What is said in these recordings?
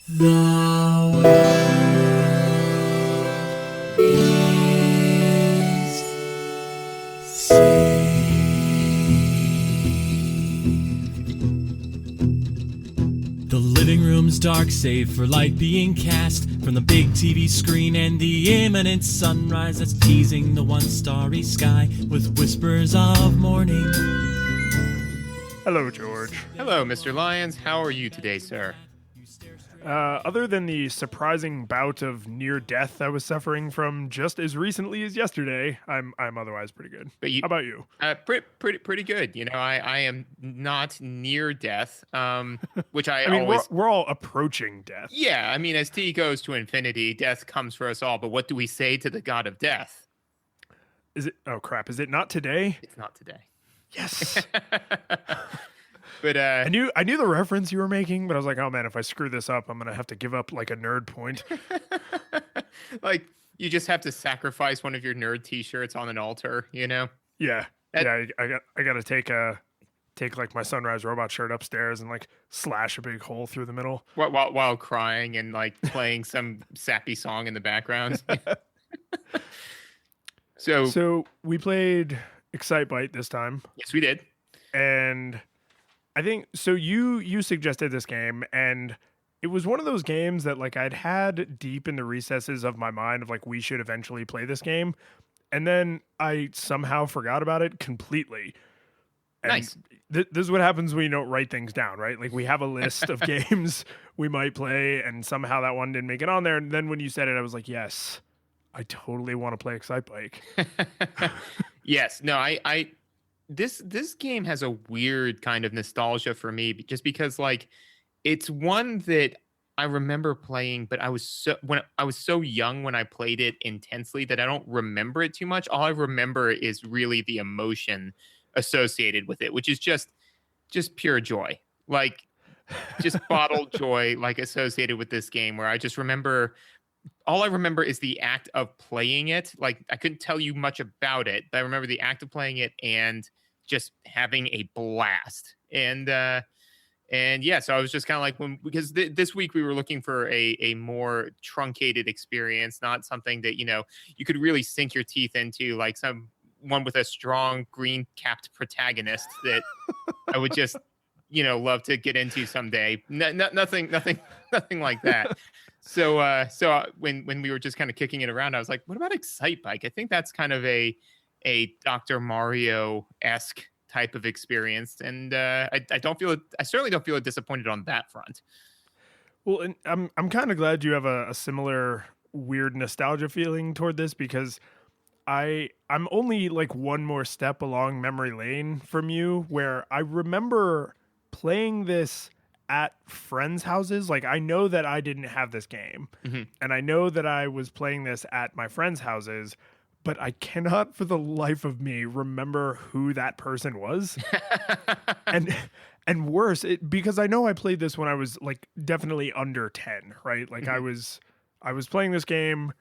The world is saved. The living room's dark, save for light being cast from the big TV screen and the imminent sunrise that's teasing the one starry sky with whispers of morning. Hello, George. Hello, Mr. Lyons. How are you today, sir? Other than the surprising bout of near death I was suffering from just as recently as yesterday, I'm otherwise pretty good. But How about you? Pretty good. You know, I am not near death, which I mean, always. we're all approaching death. Yeah, I mean, as T goes to infinity, death comes for us all. But what do we say to the god of death? Is it? Oh crap! Is it not today? It's not today. Yes. But I knew the reference you were making, but I was like, oh man, if I screw this up, I'm gonna have to give up like a nerd point. like you just have to sacrifice one of your nerd T-shirts on an altar, you know? Yeah, I got to take like my Sunrise Robot shirt upstairs and like slash a big hole through the middle While crying and like playing some sappy song in the background. So we played Excitebike this time. Yes, we did. And I think so. You suggested this game, and it was one of those games that like I'd had deep in the recesses of my mind of like we should eventually play this game, and then I somehow forgot about it completely. And nice. This is what happens when you don't write things down, right? Like we have a list of games we might play, and somehow that one didn't make it on there. And then when you said it, I was like, yes, I totally want to play Excitebike. Yes. No, I this game has a weird kind of nostalgia for me just because like it's one that I remember playing, but I was so young when I played it intensely that I don't remember it too much. All I remember is really the emotion associated with it, which is just pure joy. Like just bottled joy like associated with this game where I just remember all I remember is the act of playing it. Like I couldn't tell you much about it, but I remember the act of playing it and just having a blast. And yeah, so I was just kind of like because this week we were looking for a more truncated experience, not something that, you know, you could really sink your teeth into, like some one with a strong green capped protagonist that I would just, you know, love to get into someday. Nothing like that. So when we were just kind of kicking it around, I was like, what about Excitebike? I think that's kind of a Dr. Mario-esque type of experience. And I certainly don't feel disappointed on that front. Well, and I'm kind of glad you have a similar weird nostalgia feeling toward this because I'm only like one more step along memory lane from you where I remember playing this at friends' houses. Like I know that I didn't have this game, and I know that I was playing this at my friends' houses, but I cannot for the life of me remember who that person was. and worse, because I know I played this when I was like definitely under 10, right? Like I was playing this game,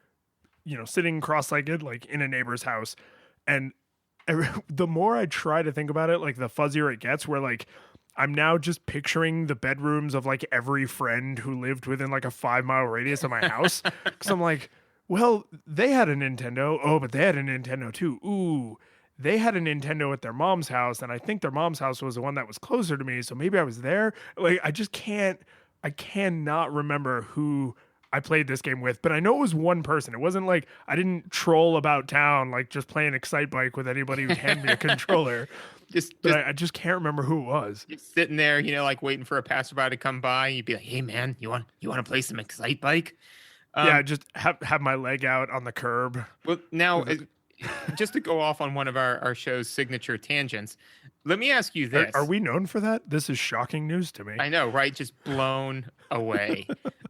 you know, sitting cross-legged like in a neighbor's house, and the more I try to think about it, like the fuzzier it gets, where like I'm now just picturing the bedrooms of like every friend who lived within like a 5-mile radius of my house. Cause I'm like, well, they had a Nintendo. Oh, but they had a Nintendo too. Ooh, they had a Nintendo at their mom's house. And I think their mom's house was the one that was closer to me. So maybe I was there. Like, I cannot remember who I played this game with, but I know it was one person. It wasn't like I didn't troll about town, like just playing Excitebike with anybody who'd hand me a controller. I just can't remember who it was. Just sitting there, you know, like waiting for a passerby to come by. And you'd be like, "Hey, man, you want to play some Excitebike?" Yeah, just have my leg out on the curb. Well, now, just to go off on one of our show's signature tangents, let me ask you this: Are we known for that? This is shocking news to me. I know, right? Just blown away.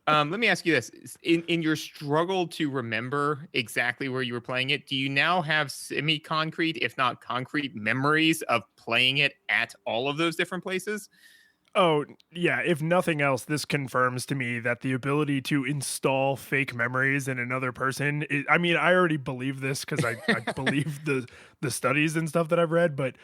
Let me ask you this: in your struggle to remember exactly where you were playing it, do you now have semi-concrete, if not concrete, memories of playing it at all of those different places? Oh, yeah. If nothing else, this confirms to me that the ability to install fake memories in another person I mean, I already believe this because I believe the studies and stuff that I've read, but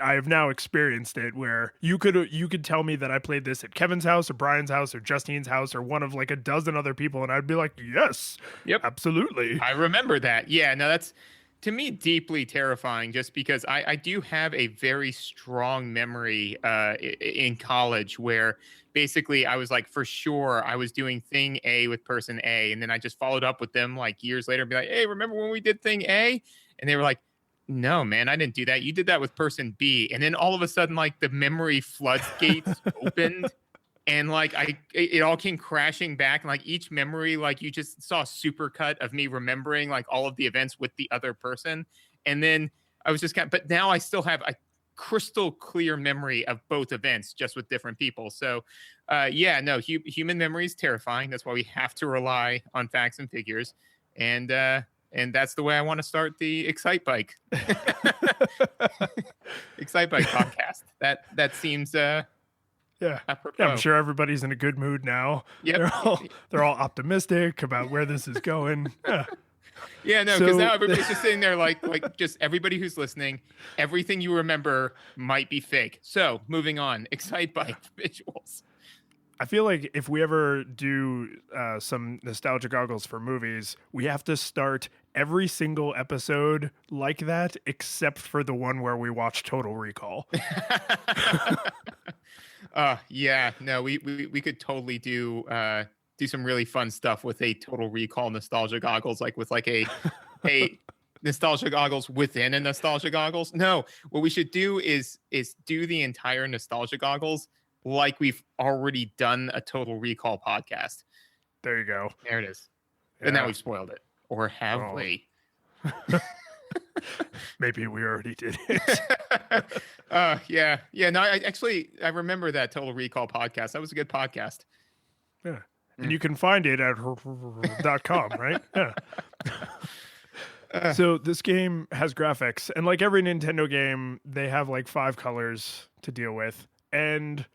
I have now experienced it where you could tell me that I played this at Kevin's house or Brian's house or Justine's house or one of like a dozen other people, and I'd be like, yes, Yep. absolutely. I remember that. Yeah, no, that's to me deeply terrifying just because I do have a very strong memory in college where basically I was like, for sure, I was doing thing A with person A. And then I just followed up with them like years later and be like, hey, remember when we did thing A? And they were like, no, man, I didn't do that. You did that with person B. And then all of a sudden, like the memory floodgates opened. And like it all came crashing back, and like each memory, like you just saw a supercut of me remembering like all of the events with the other person, and then I was just but now I still have a crystal clear memory of both events, just with different people. So, yeah, no, human memory is terrifying. That's why we have to rely on facts and figures, and that's the way I want to start the Excitebike, Excitebike podcast. That seems. Yeah. Apropos. Yeah, I'm sure everybody's in a good mood now. Yep. They're all optimistic about where this is going. Yeah. Yeah, no, because now everybody's just sitting there like just everybody who's listening, everything you remember might be fake. So moving on, Excitebike visuals. I feel like if we ever do some nostalgia goggles for movies, we have to start every single episode like that, except for the one where we watch Total Recall. Yeah, no, we could totally do some really fun stuff with a Total Recall nostalgia goggles, like with like a nostalgia goggles within a nostalgia goggles. No, what we should do is do the entire nostalgia goggles like we've already done a Total Recall podcast. There you go. There it is. Yeah. But now we've spoiled it. Or have we? Maybe we already did it. Yeah. No, I remember that Total Recall podcast. That was a good podcast. Yeah. And you can find it at .com, right? Yeah. So this game has graphics, and like every Nintendo game, they have like 5 colors to deal with. And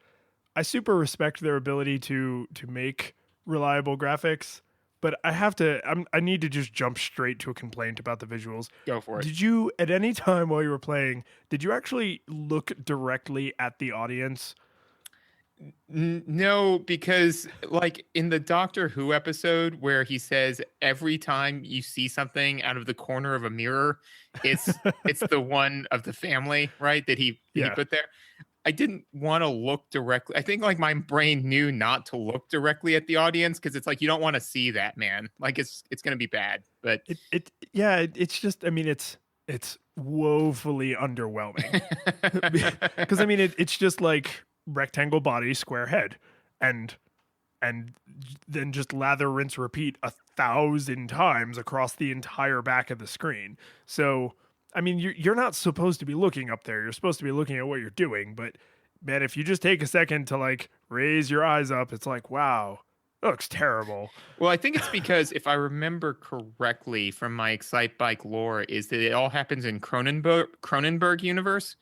I super respect their ability to make reliable graphics, but I need to just jump straight to a complaint about the visuals. Go for it. Did you, at any time while you were playing, did you actually look directly at the audience? No, because like in the Doctor Who episode where he says every time you see something out of the corner of a mirror, it's the one of the family, right? That he put there. I didn't want to look directly. I think like my brain knew not to look directly at the audience because it's like you don't want to see that, man. Like it's going to be bad. But it's just, I mean, it's woefully underwhelming because I mean it's just like rectangle body, square head, and then just lather, rinse, repeat 1,000 times across the entire back of the screen. So I mean, you're not supposed to be looking up there. You're supposed to be looking at what you're doing. But man, if you just take a second to like raise your eyes up, it's like, wow, that looks terrible. Well, I think it's because if I remember correctly from my Excitebike lore, is that it all happens in Cronenberg universe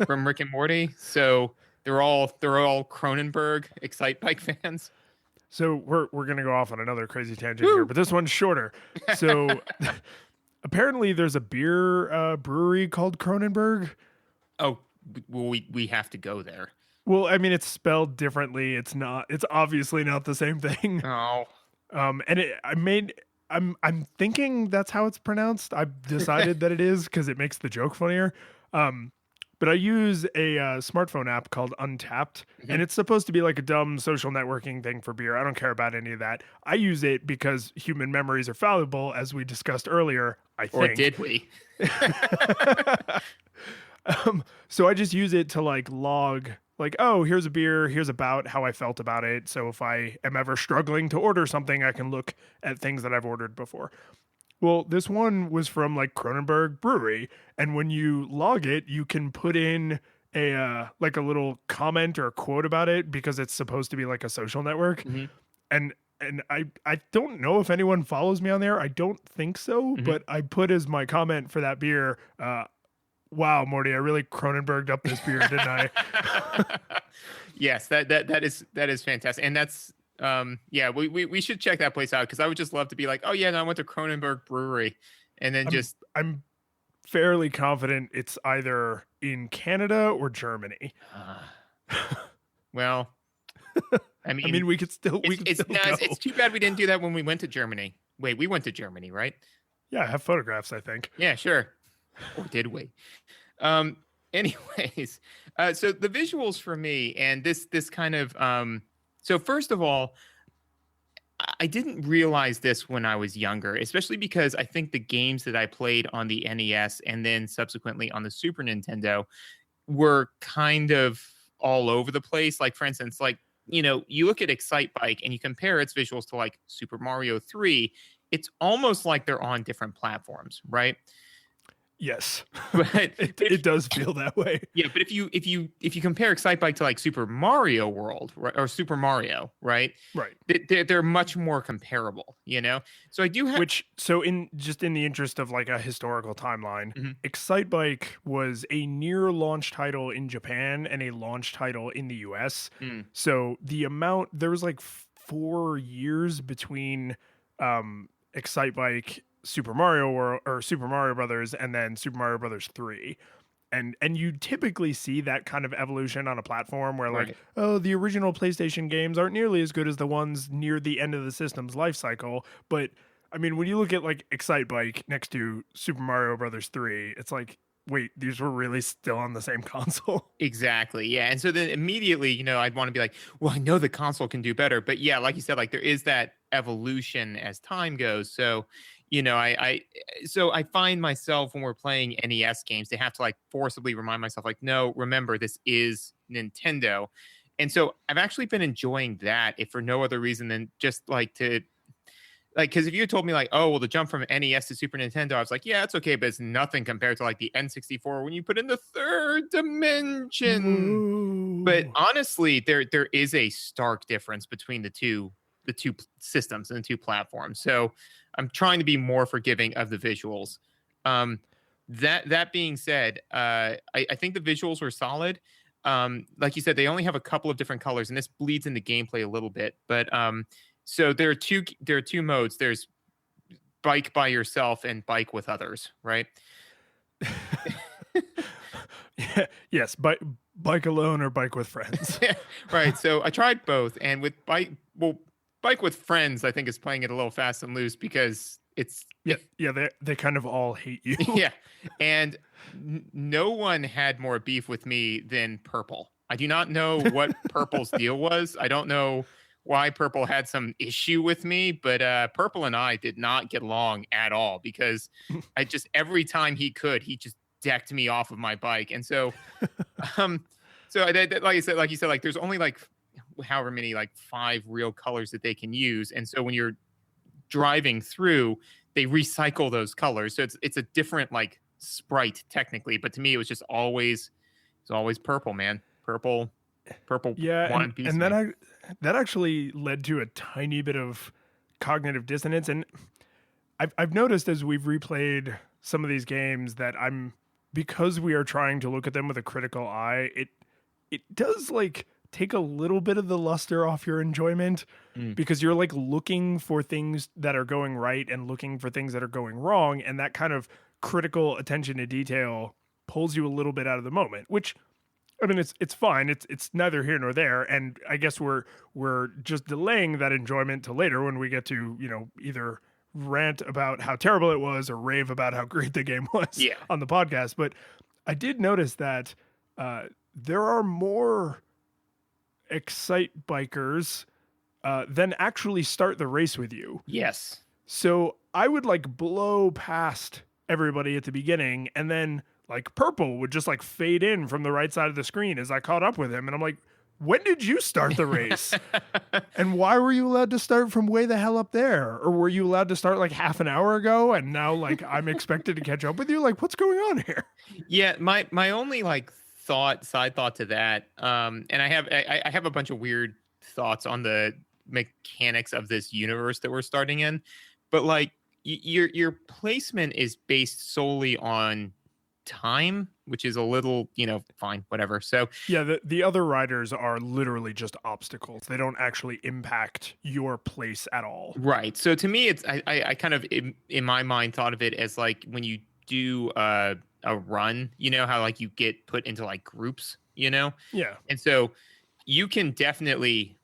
from Rick and Morty. So they're all Cronenberg Excitebike fans. So we're gonna go off on another crazy tangent here, but this one's shorter. So. Apparently, there's a beer brewery called Cronenberg. Oh, well, we have to go there. Well, I mean, it's spelled differently. It's obviously not the same thing. Oh. And I'm thinking that's how it's pronounced. I've decided that it is because it makes the joke funnier. But I use a smartphone app called Untapped, and it's supposed to be like a dumb social networking thing for beer. I don't care about any of that. I use it because human memories are fallible, as we discussed earlier, I think. Or did we? So I just use it to like log, like, oh, here's a beer, here's about how I felt about it. So if I am ever struggling to order something, I can look at things that I've ordered before. Well, this one was from like Cronenberg Brewery, and when you log it, you can put in a like a little comment or a quote about it because it's supposed to be like a social network. Mm-hmm. And I don't know if anyone follows me on there. I don't think so, but I put as my comment for that beer, wow, Morty, I really Cronenberged up this beer, didn't I? Yes, that is fantastic. And that's yeah, we should check that place out because I would just love to be like, oh yeah, no, I went to Cronenberg Brewery, and then fairly confident it's either in Canada or Germany. Well, I mean, we could still go. it's too bad we didn't do that when we went to Germany. Wait, we went to Germany, right? Yeah, I have photographs, I think. Yeah, sure. Or did we? Anyways, so the visuals for me, and this kind of so first of all, I didn't realize this when I was younger, especially because I think the games that I played on the NES and then subsequently on the Super Nintendo were kind of all over the place. Like, for instance, like, you look at Excitebike and you compare its visuals to like Super Mario 3, it's almost like they're on different platforms, right? Yes, But it does feel that way. yeah, but if you compare Excitebike to like Super Mario World, right, or Super Mario, right? Right. They're much more comparable, So I do have in the interest of like a historical timeline, Mhm. Excitebike was a near launch title in Japan and a launch title in the US. Mm. So there was like 4 years between Excitebike, Super Mario World, or Super Mario Brothers, and then Super Mario Brothers 3. And you typically see that kind of evolution on a platform where like, Right. oh, the original PlayStation games aren't nearly as good as the ones near the end of the system's life cycle. But I mean, when you look at like Excitebike next to Super Mario Brothers 3, it's like, wait, these were really still on the same console. Exactly. Yeah. And so then immediately, I'd want to be like, well, I know the console can do better. But yeah, like you said, like there is that evolution as time goes. So, I find myself when we're playing NES games, they have to like forcibly remind myself, like, no, remember, this is Nintendo. And so I've actually been enjoying that, if for no other reason than just like to because if you had told me like, oh, well, the jump from NES to Super Nintendo, I was like, yeah, it's okay, but it's nothing compared to like the N64 when you put in the third dimension. Whoa. But honestly, there is a stark difference between the two systems and the two platforms. So I'm trying to be more forgiving of the visuals. That being said, I think the visuals were solid. Like you said, they only have a couple of different colors, and this bleeds into gameplay a little bit. But so there are two modes. There's bike by yourself and bike with others, right? Yes, bike alone or bike with friends. Right. So I tried both, and with bike with friends, I think is playing it a little fast and loose because it's they kind of all hate you. Yeah, and no one had more beef with me than Purple. I do not know what Purple's deal was. I don't know why Purple had some issue with me, but Purple and I did not get along at all because every time he just decked me off of my bike. And so, like you said, like there's only like however many, like 5 real colors that they can use. And so when you're driving through, they recycle those colors. So it's a different like sprite technically, but to me, it was just always Purple, man. Purple. Yeah. And then that actually led to a tiny bit of cognitive dissonance. And I've noticed as we've replayed some of these games that because we are trying to look at them with a critical eye, it does like take a little bit of the luster off your enjoyment because you're like looking for things that are going right and looking for things that are going wrong. And that kind of critical attention to detail pulls you a little bit out of the moment, which, I mean, it's fine. It's neither here nor there. And I guess we're just delaying that enjoyment to later when we get to, either rant about how terrible it was or rave about how great the game was on the podcast. But I did notice that there are more Excitebikers than actually start the race with you. Yes. So I would like blow past everybody at the beginning, and then like Purple would just like fade in from the right side of the screen as I caught up with him. And I'm like, when did you start the race? And why were you allowed to start from way the hell up there? Or were you allowed to start like half an hour ago and now like I'm expected to catch up with you? Like, what's going on here? Yeah, my only like side thought to that, and I have a bunch of weird thoughts on the mechanics of this universe that we're starting in, but like your placement is based solely on time, which is a little, fine, whatever. So yeah, the other riders are literally just obstacles. They don't actually impact your place at all. Right. So to me, it's I kind of in my mind thought of it as like when you do a run, you know, how like you get put into like groups, you know? Yeah. And so you can definitely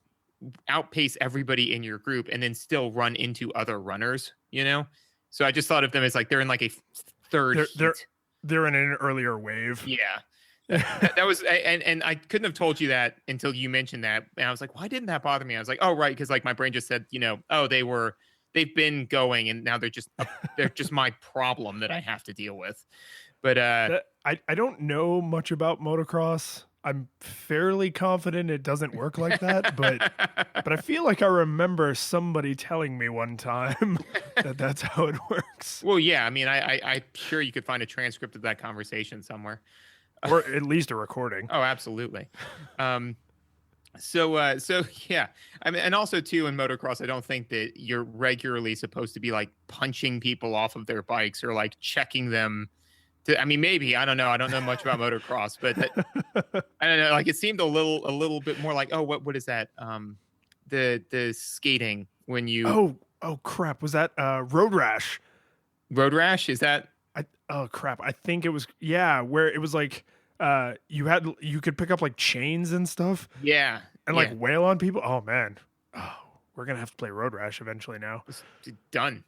outpace everybody in your group and then still run into other runners, you know? So I just thought of them as like they're in like a third heat. They're in an earlier wave. Yeah. That was and I couldn't have told you that until you mentioned that. And I was like, why didn't that bother me? I was like, oh right, because like my brain just said, you know, oh they've been going and now they're just my problem that I have to deal with. But I don't know much about motocross. I'm fairly confident it doesn't work like that, but I feel like I remember somebody telling me one time that that's how it works. Well, yeah, I mean, I'm sure you could find a transcript of that conversation somewhere, or at least a recording. Oh, absolutely. So yeah, I mean, and also too in motocross, I don't think that you're regularly supposed to be like punching people off of their bikes or like checking them. I mean, maybe I don't know. I don't know much about motocross, but I don't know. Like it seemed a little bit more like, oh, what is that? The skating when you oh crap, was that Road Rash? Road Rash, is that? Oh crap, I think it was where it was like you could pick up like chains and stuff. Yeah, and like wail on people. Oh man, we're gonna have to play Road Rash eventually now. It's done.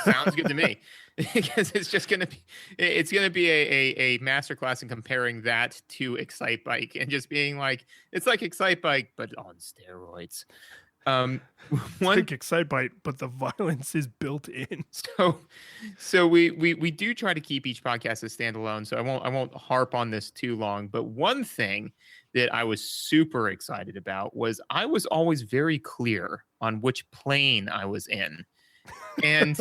Sounds good to me, because it's gonna be a masterclass in comparing that to Excitebike and just being like, it's like Excitebike but on steroids. It's like Excitebike, but the violence is built in. So we do try to keep each podcast as standalone. So I won't harp on this too long. But one thing that I was super excited about was I was always very clear on which plane I was in. And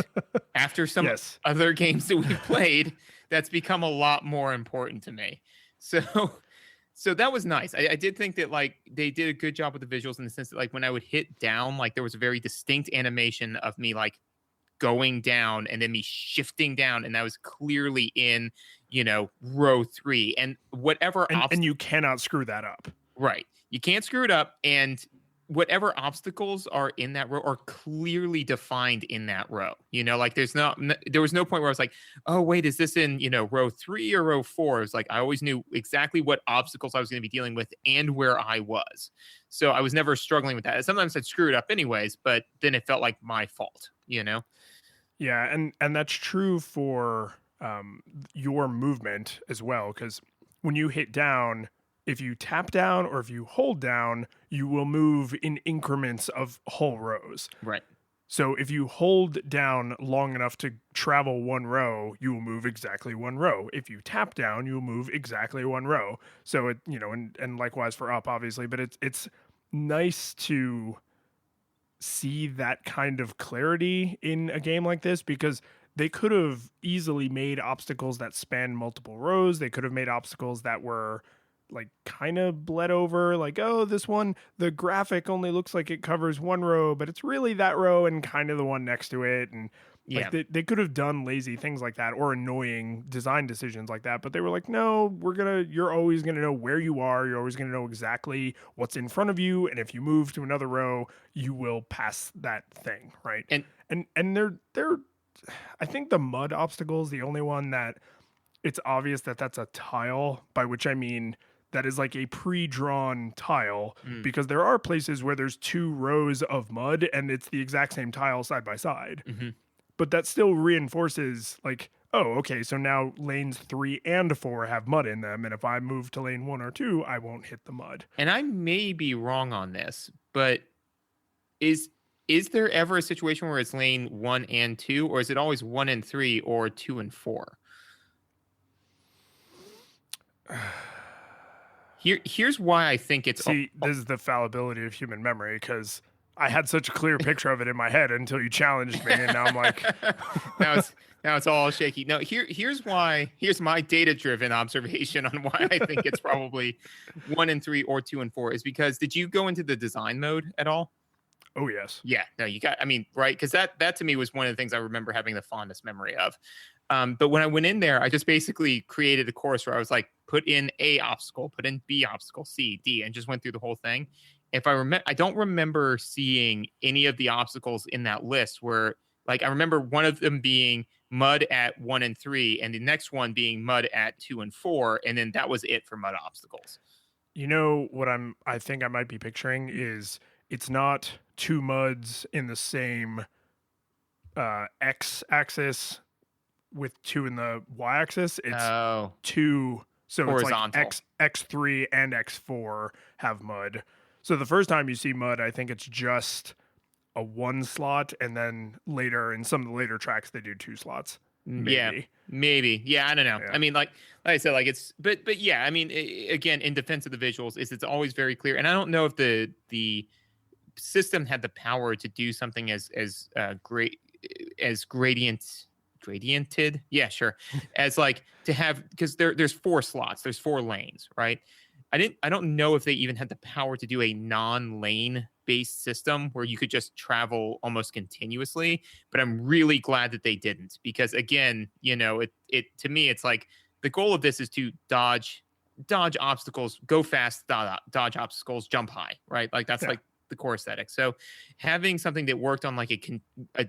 after some other games that we've played, that's become a lot more important to me. So that was nice. I did think that like they did a good job with the visuals in the sense that like when I would hit down, like there was a very distinct animation of me like going down and then me shifting down, and that was clearly in, you know, row 3 and whatever. And you cannot screw that up. Right. You can't screw it up, and whatever obstacles are in that row are clearly defined in that row. You know, like there was no point where I was like, oh, wait, is this in, you know, row 3 or row 4? It was like, I always knew exactly what obstacles I was going to be dealing with and where I was. So I was never struggling with that. Sometimes I'd screw it up anyways, but then it felt like my fault, you know? Yeah. And that's true for your movement as well. 'Cause when you hit down, if you tap down or if you hold down, you will move in increments of whole rows. Right. So if you hold down long enough to travel one row, you will move exactly one row. If you tap down, you will move exactly one row. So it, you know, and likewise for up, obviously, but it's nice to see that kind of clarity in a game like this, because they could have easily made obstacles that span multiple rows. They could have made obstacles that were like kind of bled over, like, oh, this one, the graphic only looks like it covers one row, but it's really that row and kind of the one next to it. And like they could have done lazy things like that or annoying design decisions like that, but they were like, no, you're always gonna know where you are. You're always gonna know exactly what's in front of you, and if you move to another row, you will pass that thing, right? And they're I think the mud obstacle is the only one that it's obvious that that's a tile, by which I mean that is like a pre-drawn tile, because there are places where there's 2 rows of mud and it's the exact same tile side by side. Mm-hmm. But that still reinforces like, oh, okay, so now lanes 3 and 4 have mud in them, and if I move to lane 1 or 2, I won't hit the mud. And I may be wrong on this, but is there ever a situation where it's lane 1 and 2, or is it always 1 and 3 or 2 and 4? Here's why I think it's... See, this is the fallibility of human memory, because I had such a clear picture of it in my head until you challenged me, and now I'm like... now it's all shaky. No, here's my data-driven observation on why I think it's probably 1 and 3 or 2 and 4, is because, did you go into the design mode at all? Oh, yes. Yeah, no, right? Because that to me was one of the things I remember having the fondest memory of. But when I went in there, I just basically created a course where I was like, put in A obstacle, put in B obstacle, C, D, and just went through the whole thing. I don't remember seeing any of the obstacles in that list where Like I remember one of them being mud at 1 and 3, and the next one being mud at 2 and 4, and then that was it for mud obstacles. You know what I think I might be picturing is it's not two muds in the same X axis with 2 in the Y axis. It's 2, so horizontal. it's like X3 and X4 have mud. So the first time you see mud, I think it's just a 1 slot, and then later in some of the later tracks they do 2 slots. Maybe. Yeah, maybe. Yeah, I don't know. Yeah. I mean, like I said, like it's, but yeah, I mean, again, in defense of the visuals, it's always very clear, and I don't know if the system had the power to do something as great as gradiented. Yeah, sure. As like to have, because there's 4 slots, there's 4 lanes, right? I don't know if they even had the power to do a non-lane based system where you could just travel almost continuously, but I'm really glad that they didn't, because again, you know, it to me it's like the goal of this is to dodge obstacles, go fast, dodge obstacles, jump high, right? Like that's like the core aesthetic. So having something that worked on like a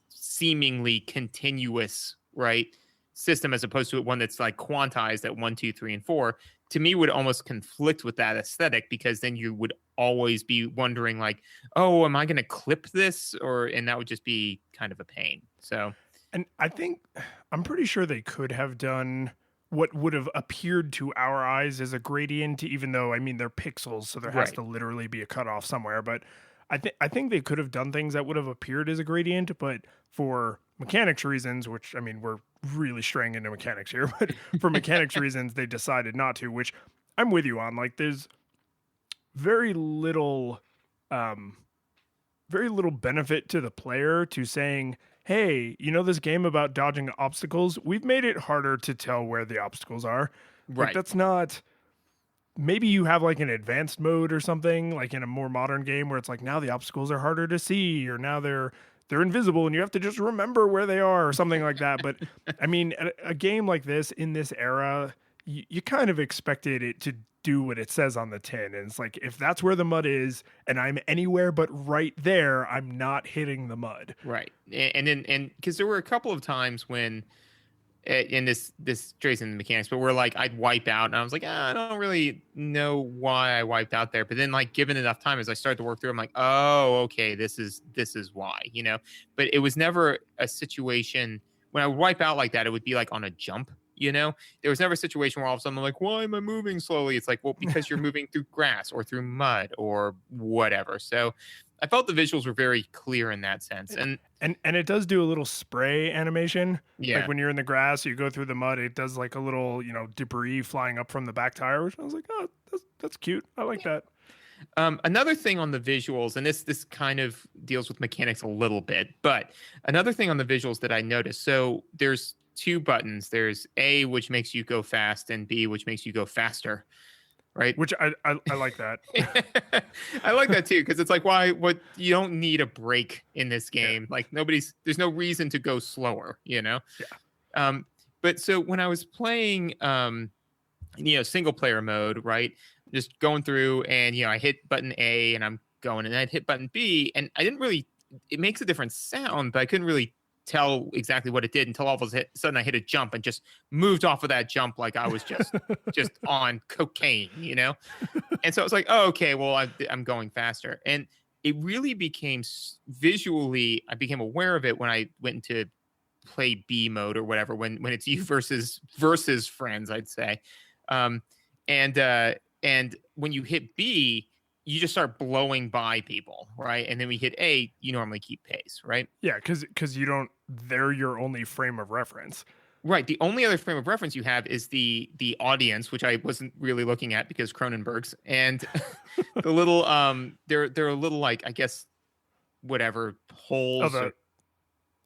seemingly continuous, right, system as opposed to one that's like quantized at 1, 2, 3, and 4, to me would almost conflict with that aesthetic, because then you would always be wondering like, oh, am I going to clip this? And that would just be kind of a pain. So, and I'm pretty sure they could have done what would have appeared to our eyes as a gradient, even though, I mean, they're pixels, so there has to literally be a cutoff somewhere. But I think they could have done things that would have appeared as a gradient, but for mechanics reasons, which, I mean, we're really straying into mechanics here, but for mechanics reasons, they decided not to, which I'm with you on. Like, there's very little benefit to the player to saying, hey, you know, this game about dodging obstacles, we've made it harder to tell where the obstacles are. right. Like, that's not, maybe you have like an advanced mode or something, like in a more modern game where it's like, now the obstacles are harder to see, or now they're invisible and you have to just remember where they are or something like that. But I mean, a game like this in this era, you kind of expected it to do what it says on the tin. And it's like, if that's where the mud is and I'm anywhere but right there, I'm not hitting the mud. Right. And because there were a couple of times when, and this strays into the mechanics, but where like I'd wipe out and I was like, I don't really know why I wiped out there. But then like given enough time, as I started to work through, I'm like, oh, okay, this is why, you know. But it was never a situation when I would wipe out like that, it would be like on a jump, you know. There was never a situation where all of a sudden I'm like, why am I moving slowly? It's like, well, because you're moving through grass or through mud or whatever. So I felt the visuals were very clear in that sense. And it does do a little spray animation. Yeah. Like when you're in the grass, you go through the mud, it does like a little, you know, debris flying up from the back tire, which I was like, oh, that's cute. I like that. Another thing on the visuals, and this kind of deals with mechanics a little bit, but another thing on the visuals that I noticed, so there's 2 buttons. There's A, which makes you go fast, and B, which makes you go faster. Right. Which I like that. I like that too, because it's like, you don't need a break in this game. Yeah. Like there's no reason to go slower, you know? Yeah. But so when I was playing, you know, single player mode, right? Just going through and, you know, I hit button A and I'm going, and I'd hit button B and it makes a different sound, but I couldn't really tell exactly what it did until all of a sudden I hit a jump and just moved off of that jump like I was just on cocaine, you know? And so I was like, oh, okay, well, I'm going faster. And it really became visually, I became aware of it when I went into play B mode or whatever, when it's you versus friends, I'd say. And when you hit B, you just start blowing by people, right? And then we hit A, you normally keep pace, right? Yeah, because they're your only frame of reference. Right. The only other frame of reference you have is the audience, which I wasn't really looking at because Cronenberg's, and the little they're a little like, I guess, whatever holes.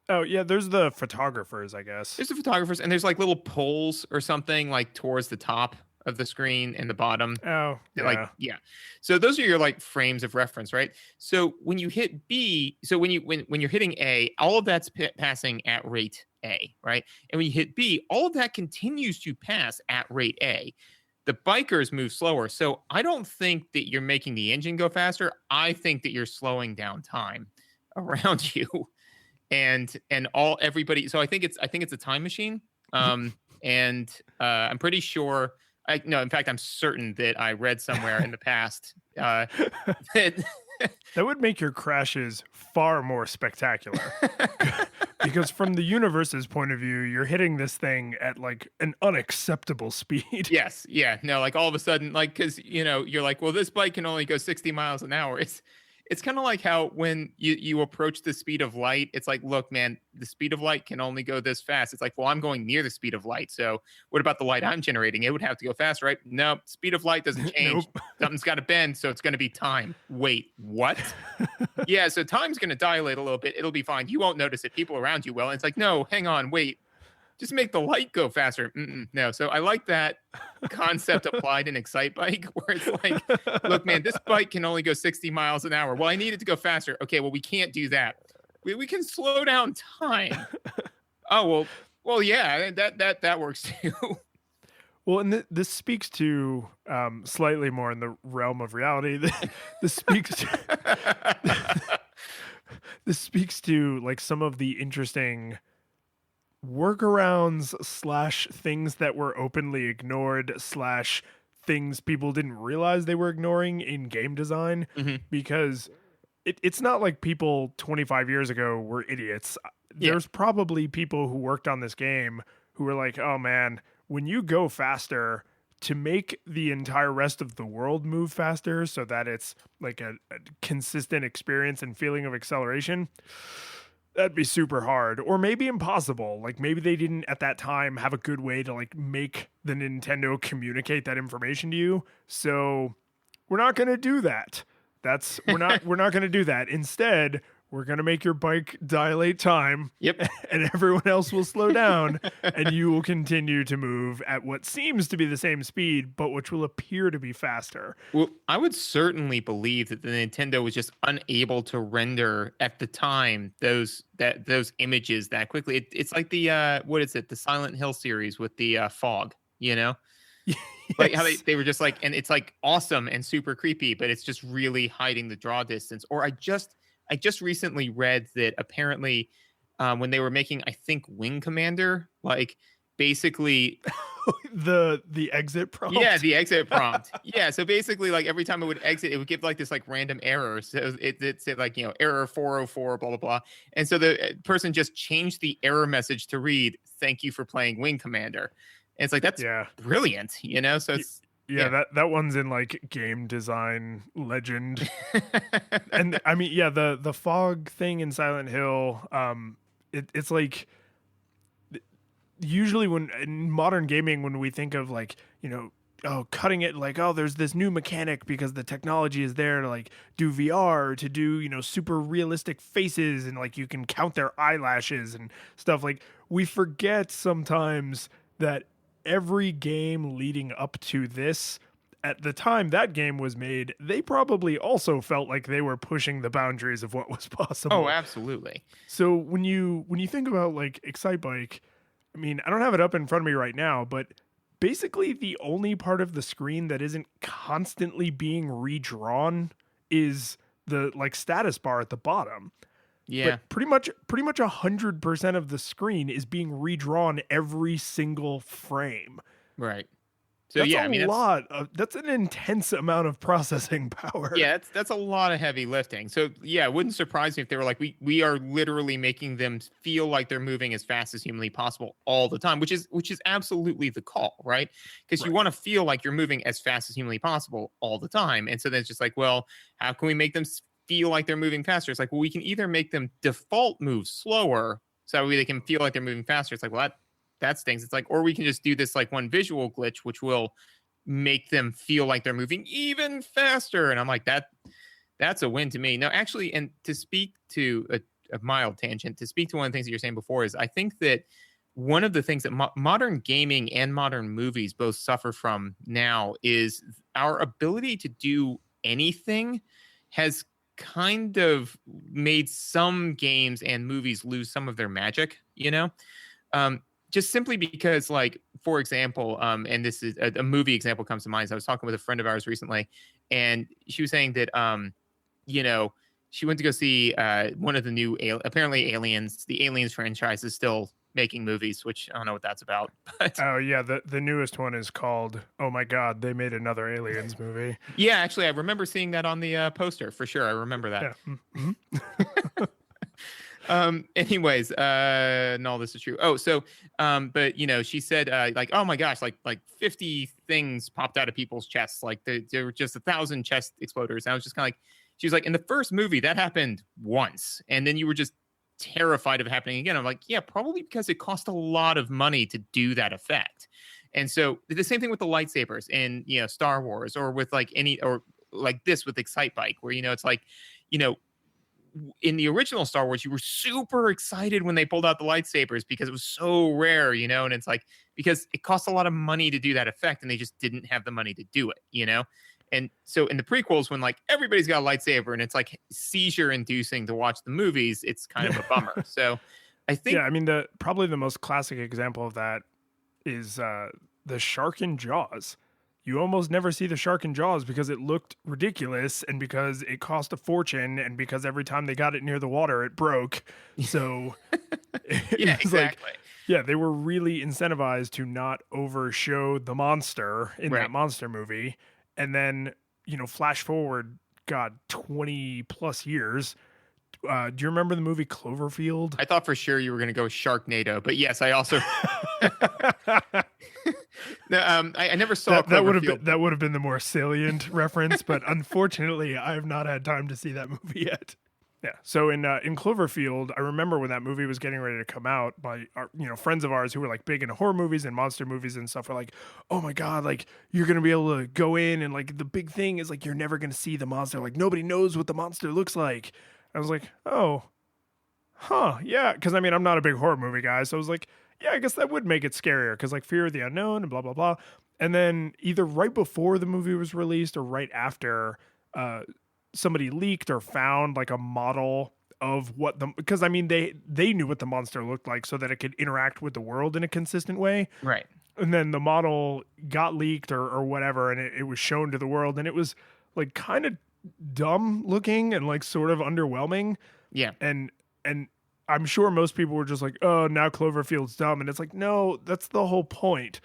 Oh yeah, there's the photographers, I guess. There's the photographers, and there's like little poles or something like towards the top of the screen and the bottom. Oh, yeah. Like, yeah. So those are your like frames of reference, right? So when you hit B, so when you're hitting A, all of that's passing at rate A, right? And when you hit B, all of that continues to pass at rate A. The bikers move slower. So I don't think that you're making the engine go faster. I think that you're slowing down time around you. and all everybody. So I think it's a time machine. And I'm pretty sure. No, in fact, I'm certain that I read somewhere in the past that That would make your crashes far more spectacular. Because from the universe's point of view, you're hitting this thing at like an unacceptable speed. Yes, yeah, no, like all of a sudden, like because you're like, well, this bike can only go 60 miles an hour. It's kind of like how when you approach the speed of light, it's like, look, man, the speed of light can only go this fast. It's like, well, I'm going near the speed of light. So what about the light I'm generating? It would have to go fast, right? No, speed of light doesn't change. Nope. Something's got to bend, so it's going to be time. Wait, what? Yeah, so time's going to dilate a little bit. It'll be fine. You won't notice it. People around you will. And it's like, no, hang on, wait. Just make the light go faster. No. So I like that concept applied in Excitebike, where it's like, look, man, this bike can only go 60 miles an hour. Well, I need it to go faster. Okay, well, we can't do that. We can slow down time. Oh, well, yeah, that works too. Well, and this speaks to slightly more in the realm of reality. This speaks this speaks to like some of the interesting workarounds / things that were openly ignored / things people didn't realize they were ignoring in game design, because it's not like people 25 years ago were idiots. There's probably people who worked on this game who were like, oh man, when you go faster, to make the entire rest of the world move faster so that it's like a consistent experience and feeling of acceleration, that'd be super hard, or maybe impossible. Like maybe they didn't at that time have a good way to like make the Nintendo communicate that information to you. So we're not going to do that. We're not going to do that. Instead, we're going to make your bike dilate time. Yep. And everyone else will slow down and you will continue to move at what seems to be the same speed, but which will appear to be faster. Well, I would certainly believe that the Nintendo was just unable to render at the time those images that quickly. It's like the what is it? The Silent Hill series with the fog, Yes. Like how they were just like, and it's like awesome and super creepy, but it's just really hiding the draw distance. Or I just recently read that apparently when they were making, I think, Wing Commander, like basically the exit prompt. Yeah, the exit prompt. Yeah, so basically like every time it would exit, it would give like this like random error. So it said like, error 404, blah, blah, blah. And so the person just changed the error message to read, thank you for playing Wing Commander. And it's like, that's brilliant, So it's, that one's in like game design legend. And I mean, the fog thing in Silent Hill, it's like usually when in modern gaming, when we think of like, cutting it, like, oh, there's this new mechanic because the technology is there to like do VR, to do, super realistic faces, and like you can count their eyelashes and stuff. Like we forget sometimes that every game leading up to this, at the time that game was made, they probably also felt like they were pushing the boundaries of what was possible. Oh, absolutely. So when you think about like Excitebike, I mean, I don't have it up in front of me right now, but basically the only part of the screen that isn't constantly being redrawn is the like status bar at the bottom. Yeah. But pretty much 100% of the screen is being redrawn every single frame. Right. So that's that's an intense amount of processing power. Yeah, that's a lot of heavy lifting. So yeah, it wouldn't surprise me if they were like, we are literally making them feel like they're moving as fast as humanly possible all the time, which is absolutely the call, right? Because you want to feel like you're moving as fast as humanly possible all the time. And so then it's just like, well, how can we make them feel like they're moving faster? It's like, well, we can either make them default move slower so that way they can feel like they're moving faster. It's like, well, that stinks. It's like, or we can just do this like one visual glitch, which will make them feel like they're moving even faster. And I'm like, that's a win to me. Now, actually, and to speak to a mild tangent, to speak to one of the things that you're saying before, is I think that one of the things that modern gaming and modern movies both suffer from now is our ability to do anything has kind of made some games and movies lose some of their magic, just simply because, like, for example, and this is a movie example comes to mind. So I was talking with a friend of ours recently, and she was saying that, She went to go see one of the new apparently Aliens. The Aliens franchise is still making movies, which I don't know what that's about. But Oh yeah, the newest one is called Oh My God, they made another Aliens movie. yeah, actually, I remember seeing that on the poster for sure. I remember that. Yeah. Mm-hmm. Anyways, no, this is true. Oh, so but you know, she said like, oh my gosh, like 50 things popped out of people's chests, like there were just 1,000 chest exploders. And I was just kind of like, she was like, in the first movie that happened once, and then you were just terrified of it happening again. I'm like, yeah, probably because it cost a lot of money to do that effect. And so the same thing with the lightsabers in, you know, Star Wars, or with like any, or like this with Excitebike, where, you know, it's like, you know, in the original Star Wars, you were super excited when they pulled out the lightsabers because it was so rare, you know, and it's like, because it costs a lot of money to do that effect and they just didn't have the money to do it, you know? And so in the prequels, when like everybody's got a lightsaber and it's like seizure inducing to watch the movies, it's kind of a bummer. So I think, Yeah, I mean probably the most classic example of that is the shark in Jaws. You almost never see the shark in Jaws because it looked ridiculous and because it cost a fortune and because every time they got it near the water, it broke. So yeah, was like, exactly. yeah, they were really incentivized to not overshow the monster in Right. that monster movie. And then, you know, flash forward, God, 20 plus years. Do you remember the movie Cloverfield? I thought for sure you were going to go Sharknado, but yes, I also no, I never saw that would have been, Cloverfield. that would have been the more salient reference, but unfortunately, I have not had time to see that movie yet. Yeah. So in Cloverfield, I remember when that movie was getting ready to come out, my friends of ours who were like big into horror movies and monster movies and stuff were like, "Oh my God, like you're gonna be able to go in and like the big thing is like you're never gonna see the monster. Like nobody knows what the monster looks like." I was like, "Oh, huh, yeah," because I mean I'm not a big horror movie guy, so I was like, "Yeah, I guess that would make it scarier," because like fear of the unknown and blah blah blah. And then either right before the movie was released or right after, somebody leaked or found like a model of what the because I mean they knew what the monster looked like so that it could interact with the world in a consistent way. Right. And then the model got leaked or whatever, and it was shown to the world, and it was like kind of dumb looking and like sort of underwhelming. Yeah. And I'm sure most people were just like, "Oh, now Cloverfield's dumb," and it's like, no, that's the whole point.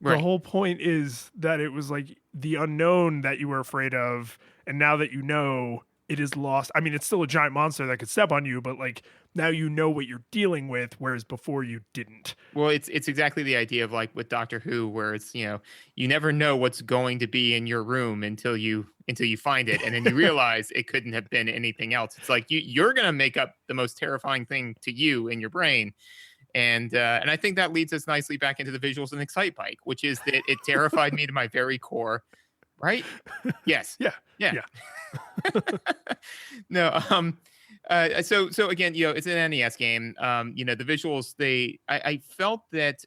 Right. The whole point is that it was like the unknown that you were afraid of, and now that you know, it is lost. I mean, it's still a giant monster that could step on you, but like now you know what you're dealing with, whereas before you didn't. Well, it's exactly the idea of like with Doctor Who, where it's, you know, you never know what's going to be in your room until you find it, and then you realize it couldn't have been anything else. It's like you're gonna make up the most terrifying thing to you in your brain. And I think that leads us nicely back into the visuals in Excitebike, which is that it terrified me to my very core. Right? Yes. Yeah. Yeah. No. So again, you know, it's an NES game. You know, the visuals. I felt that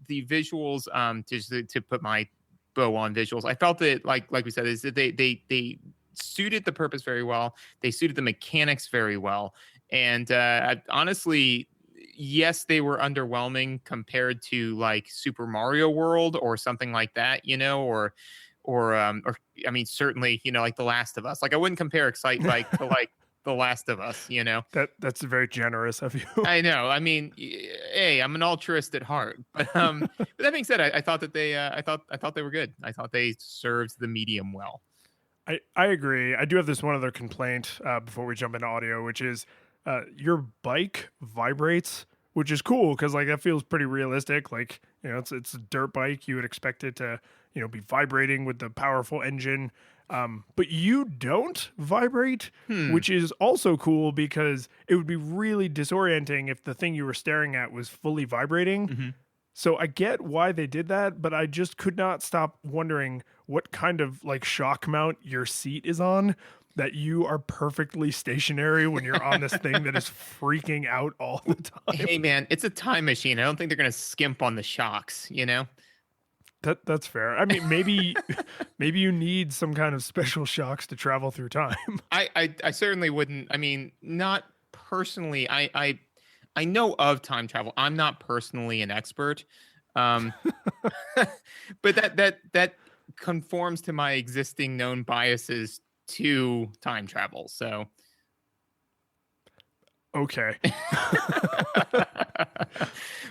the visuals. Just to put my bow on visuals, I felt that like we said, is that they suited the purpose very well. They suited the mechanics very well, and honestly. Yes, they were underwhelming compared to like Super Mario World or something like that, you know, or I mean, certainly, you know, like The Last of Us. Like I wouldn't compare Excitebike to like The Last of Us, you know. That's very generous of you. I know. I mean, hey, I'm an altruist at heart, but that being said, I thought that I thought they were good. I thought they served the medium well. I agree. I do have this one other complaint before we jump into audio, which is your bike vibrates, which is cool because like that feels pretty realistic. Like, you know, it's a dirt bike. You would expect it to, you know, be vibrating with the powerful engine. But you don't vibrate, which is also cool because it would be really disorienting if the thing you were staring at was fully vibrating. Mm-hmm. So I get why they did that, but I just could not stop wondering what kind of like shock mount your seat is on that you are perfectly stationary when you're on this thing that is freaking out all the time. Hey man, it's a time machine. I don't think they're going to skimp on the shocks, you know? That's fair. I mean, maybe you need some kind of special shocks to travel through time. I certainly wouldn't. I mean, not personally. I know of time travel. I'm not personally an expert. But that conforms to my existing known biases to time travel. So Okay.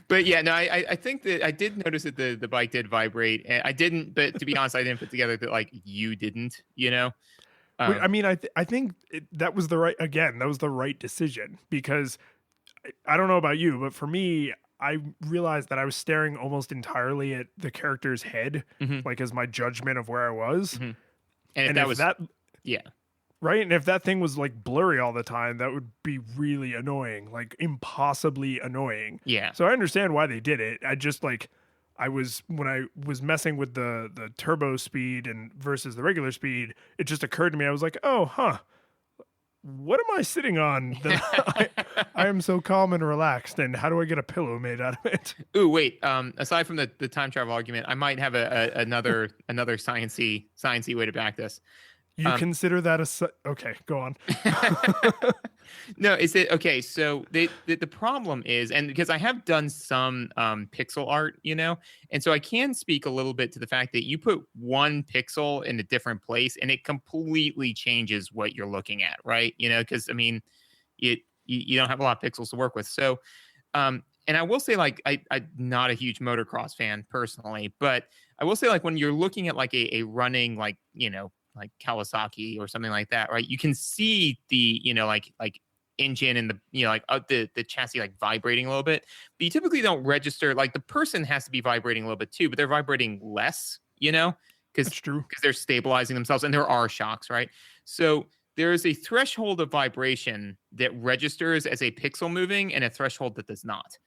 But yeah, no, I think that I did notice that the bike did vibrate. And I didn't, but to be honest, I didn't put together that like you didn't, you know? I Um, mean, I think that was the right, again, that was the right decision because I don't know about you, but for me, I realized that I was staring almost entirely at the character's head, mhm, like as my judgment of where I was. mhm. And if And that if was, that, yeah. right, and if that thing was like blurry all the time, that would be really annoying, like impossibly annoying. Yeah. So I understand why they did it. I just like, I was when I was messing with the turbo speed and versus the regular speed, it just occurred to me. I was like, oh, huh, what am I sitting on that I am so calm and relaxed? And how do I get a pillow made out of it? Ooh, wait. Aside from the time travel argument, I might have another sciencey way to back this. You consider that okay, go on. No, is it okay? So the problem is, and because I have done some pixel art, you know, and so I can speak a little bit to the fact that you put one pixel in a different place and it completely changes what you're looking at, right? You know, because I mean, you don't have a lot of pixels to work with. So, and I will say, like, I'm not a huge motocross fan personally, but I will say, like, when you're looking at like a running, like, you know, like Kawasaki or something like that, right? You can see the, you know, like engine and the, you know, like the chassis like vibrating a little bit, but you typically don't register, like the person has to be vibrating a little bit too, but they're vibrating less, you know, That's true. because they're stabilizing themselves and there are shocks, right? So there is a threshold of vibration that registers as a pixel moving and a threshold that does not.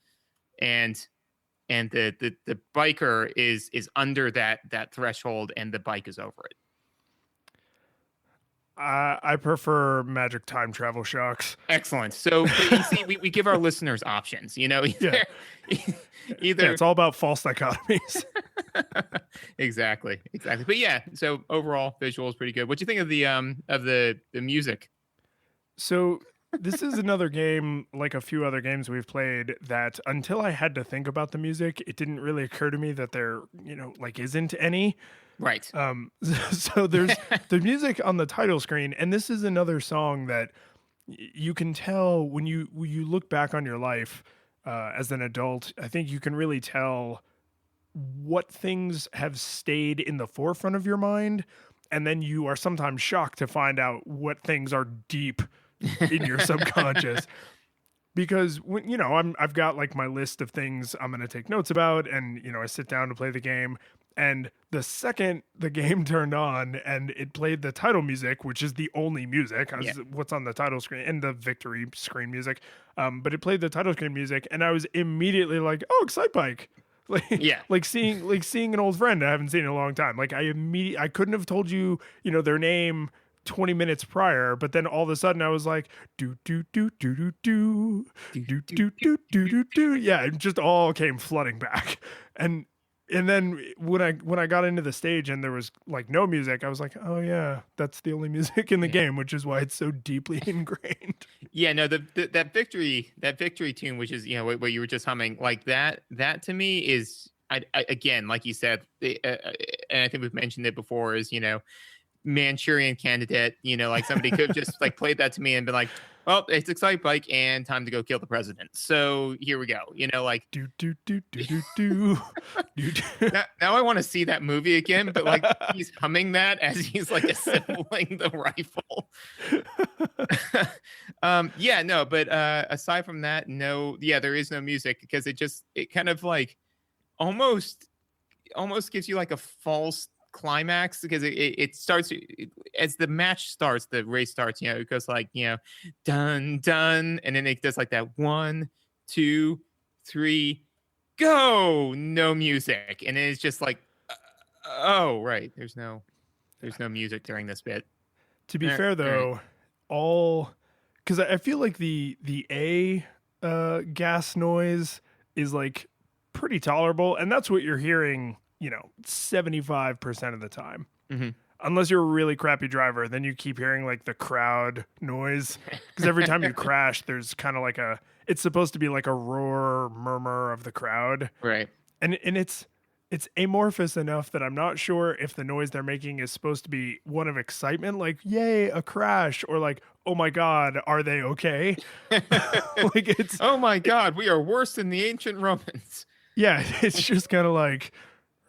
And the biker is under that threshold and the bike is over it. I prefer magic time travel shocks. Excellent. So but you see, we give our listeners options, you know, either, Yeah, either it's all about false dichotomies. exactly. But yeah, so overall visual is pretty good. What do you think of the music? So this is another game, like a few other games we've played, that until I had to think about the music, it didn't really occur to me that there, you know, like isn't any. Right. So there's the music on the title screen, and this is another song that you can tell when you look back on your life as an adult. I think you can really tell what things have stayed in the forefront of your mind, and then you are sometimes shocked to find out what things are deep in your subconscious. Because when you know I've got like my list of things I'm going to take notes about, and you know I sit down to play the game, and the second the game turned on and it played the title music, which is the only music, what's on the title screen and the victory screen music, but it played the title screen music, and I was immediately like, oh, Excitebike. Like, Yeah. like seeing an old friend I haven't seen in a long time. Like I couldn't have told you, you know, their name 20 minutes prior, but then all of a sudden I was like, do do do do do do do do do do do do. Yeah, it just all came flooding back. And then when I got into the stage and there was like no music, I was like, oh yeah, that's the only music in the game, which is why it's so deeply ingrained. Yeah, no, that victory tune, which is, you know, what you were just humming, like that to me is, I again, like you said, and I think we've mentioned it before, is, you know, Manchurian Candidate, you know, like somebody could have just like played that to me and been like, well, it's Excitebike and time to go kill the president. So here we go, you know, like Do do do do do do. Do, do. now I want to see that movie again, but like he's humming that as he's like assembling the rifle. Yeah, no, but aside from that, no, yeah, there is no music because it kind of like almost gives you like a false climax because it starts as the match starts, the race starts, you know, it goes like, you know, dun dun, and then it does like that 1 2 3 go, no music, and then it's just like oh right, there's no music during this bit. To be fair though, all because I feel like the A gas noise is like pretty tolerable, and that's what you're hearing, you know, 75% of the time. Mm-hmm. Unless you're a really crappy driver, then you keep hearing like the crowd noise, because every time you crash, there's kind of like it's supposed to be like a roar murmur of the crowd, Right. and it's it's amorphous enough that I'm not sure if the noise they're making is supposed to be one of excitement, like, yay, a crash, or like, oh my God, are they okay? Like it's, Oh my God, we are worse than the ancient Romans. yeah, it's just kind of like,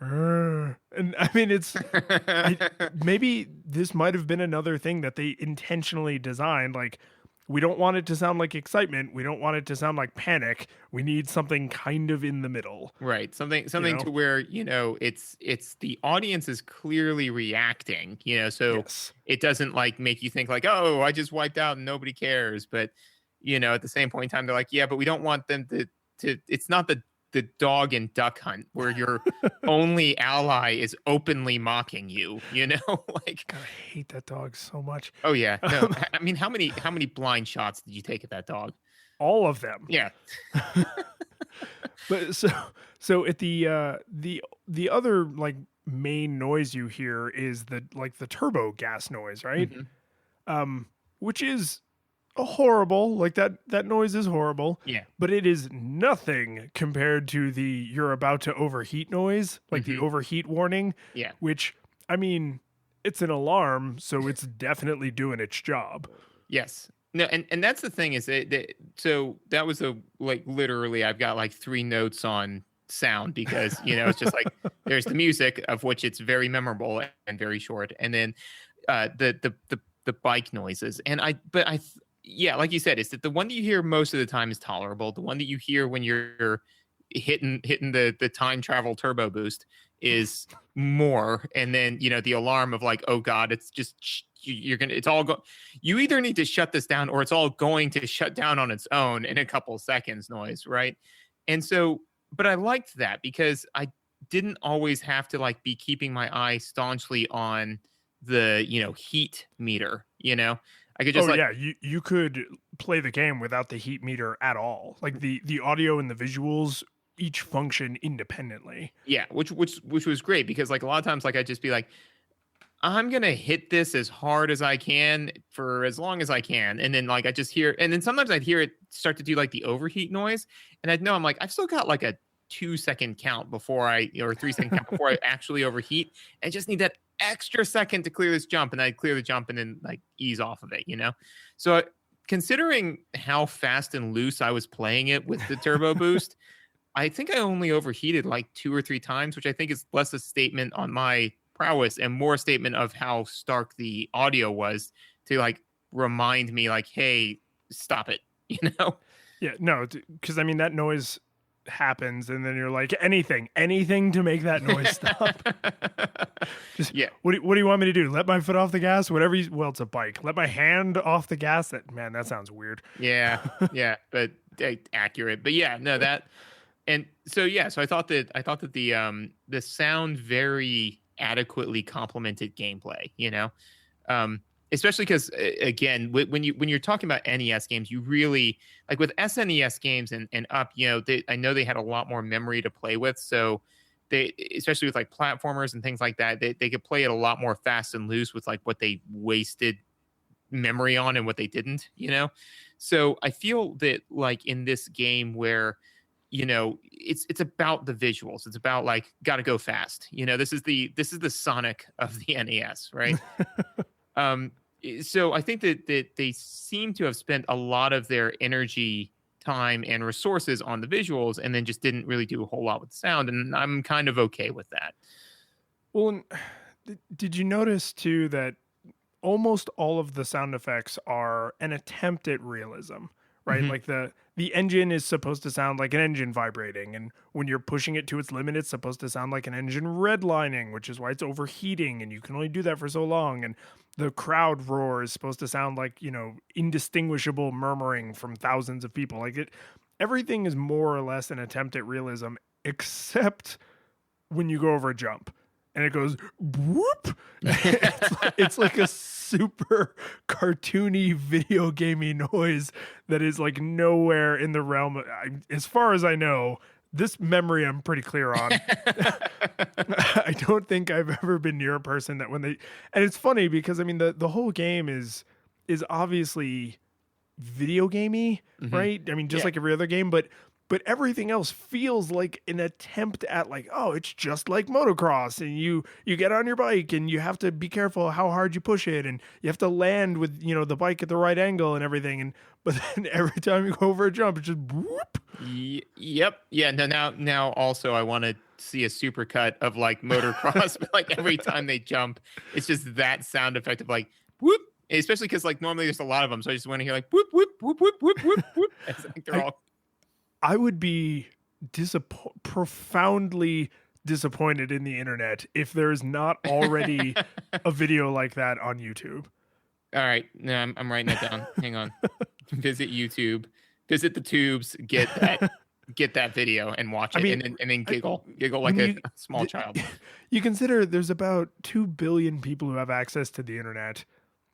and I mean, maybe this might have been another thing that they intentionally designed. Like, we don't want it to sound like excitement. We don't want it to sound like panic. We need something kind of in the middle. Right. Something know? to where, it's the audience is clearly reacting, so Yes. it doesn't like make you think like, oh, I just wiped out and nobody cares. But, at the same point in time, they're like, yeah, but we don't want them to it's not the dog and duck hunt where your only ally is openly mocking you, like, God, I hate that dog so much. oh yeah. No, I mean, how many blind shots did you take at that dog? All of them. Yeah. But so at the other like main noise you hear is the turbo gas noise, right? Which is horrible. Like that noise is horrible. Yeah. But it is nothing compared to the you're about to overheat noise, like the overheat warning. Yeah. Which, I mean, it's an alarm, so it's definitely doing its job. Yes. No, and that's the thing is so that was literally I've got like 3 notes on sound because it's just like there's the music of which it's very memorable and very short, and then the bike noises, and yeah, like you said, it's that the one that you hear most of the time is tolerable. The one that you hear when you're hitting the time travel turbo boost is more, and then the alarm of like, oh God, it's just you either need to shut this down or it's all going to shut down on its own in a couple seconds noise, right? And so, but I liked that because I didn't always have to like be keeping my eye staunchly on the heat meter. I could just you could play the game without the heat meter at all. Like the audio and the visuals each function independently. Yeah, which was great because like a lot of times like I'd just be like, I'm gonna hit this as hard as I can for as long as I can, and then like I just hear, and then sometimes I'd hear it start to do like the overheat noise, and I'd know I'm like I've still got like a 2-second count before or 3-second count before I actually overheat. I just need that extra second to clear this jump, and I'd clear the jump and then like ease off of it, So considering how fast and loose I was playing it with the turbo boost, I think I only overheated like 2 or 3 times, which I think is less a statement on my prowess and more a statement of how stark the audio was to like remind me like, hey, stop it, Yeah, no, because I mean that noise happens and then you're like anything to make that noise stop. Just yeah. What do you want me to do? Let my foot off the gas? Whatever well, it's a bike. Let my hand off the gas? That sounds weird. Yeah. But accurate. But yeah, no, that and so yeah, so I thought that the sound very adequately complemented gameplay, especially because again, when you're talking about NES games, you really like with SNES games and up, I know they had a lot more memory to play with, so they, especially with like platformers and things like that, they could play it a lot more fast and loose with like what they wasted memory on and what they didn't, so I feel that like in this game where it's about the visuals. It's about like got to go fast. This is the Sonic of the NES, right? So I think that they seem to have spent a lot of their energy, time, and resources on the visuals, and then just didn't really do a whole lot with the sound. And I'm kind of okay with that. Well, did you notice too that almost all of the sound effects are an attempt at realism, right? Mm-hmm. Like the engine is supposed to sound like an engine vibrating, and when you're pushing it to its limit, it's supposed to sound like an engine redlining, which is why it's overheating, and you can only do that for so long. And the crowd roar is supposed to sound like, indistinguishable murmuring from thousands of people. Like everything is more or less an attempt at realism, except when you go over a jump. And it goes whoop. It's like a super cartoony video gamey noise that is like nowhere in the realm. As far as I know, this memory I'm pretty clear on. I don't think I've ever been near a person that when they, and it's funny because I mean the whole game is obviously video gamey, right? I mean just like every other game, but but everything else feels like an attempt at like, oh, it's just like motocross, and you get on your bike and you have to be careful how hard you push it, and you have to land with, you know, the bike at the right angle and everything, and but then every time you go over a jump, it's just whoop. Yep. Yeah. No. Now also I want to see a supercut of like motocross, but like every time they jump, it's just that sound effect of like whoop. Especially because like normally there's a lot of them, so I just want to hear like whoop whoop whoop whoop whoop whoop whoop. It's like they're all. I would be profoundly disappointed in the internet if there is not already a video like that on YouTube. All right, no, I'm writing that down. Hang on. Visit YouTube, visit the tubes, get that video and watch it, and then giggle like a small child. You consider there's about 2 billion people who have access to the internet.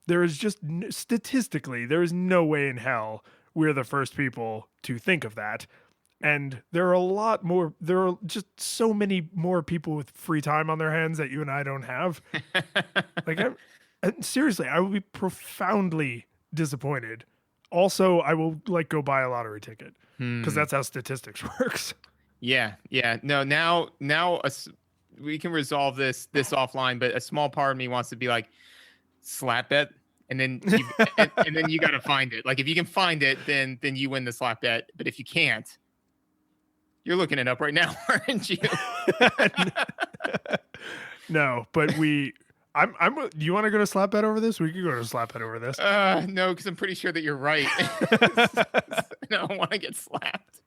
There is just statistically, there is no way in hell we're the first people to think of that. And there are just so many more people with free time on their hands that you and I don't have. Like, seriously, I will be profoundly disappointed. Also, I will like go buy a lottery ticket because that's how statistics works. Yeah. No, now we can resolve this offline, but a small part of me wants to be like, slap bet. And then and then you got to find it. Like if you can find it, then you win the slap bet. But if you can't, you're looking it up right now, aren't you? No, but I'm do you want to go to slap bet over this? We could go to slap bet over this. No, because I'm pretty sure that you're right. No, I want to get slapped.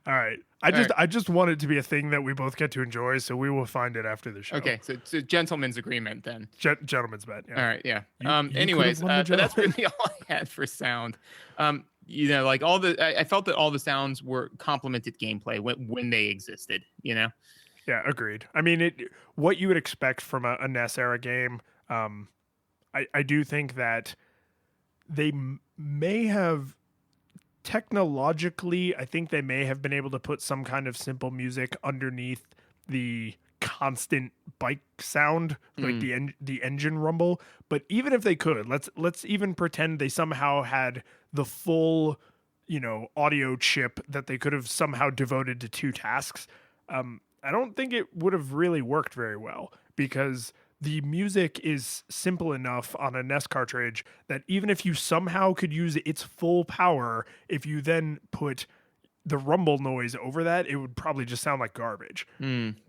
All right. I just want it to be a thing that we both get to enjoy, so we will find it after the show. Okay, so it's a gentleman's agreement then. Gentleman's bet. Yeah. All right, yeah. You Anyways, that's really all I had for sound. You know, like I felt that all the sounds were complemented gameplay when they existed. You know. Yeah, agreed. I mean, what you would expect from a NES era game. I do think that they may have. Technologically, I think they may have been able to put some kind of simple music underneath the constant bike sound, like the engine rumble. But even if they could, let's even pretend they somehow had the full, you know, audio chip that they could have somehow devoted to two tasks. I don't think it would have really worked very well because the music is simple enough on a NES cartridge that even if you somehow could use its full power, if you then put the rumble noise over that, it would probably just sound like garbage.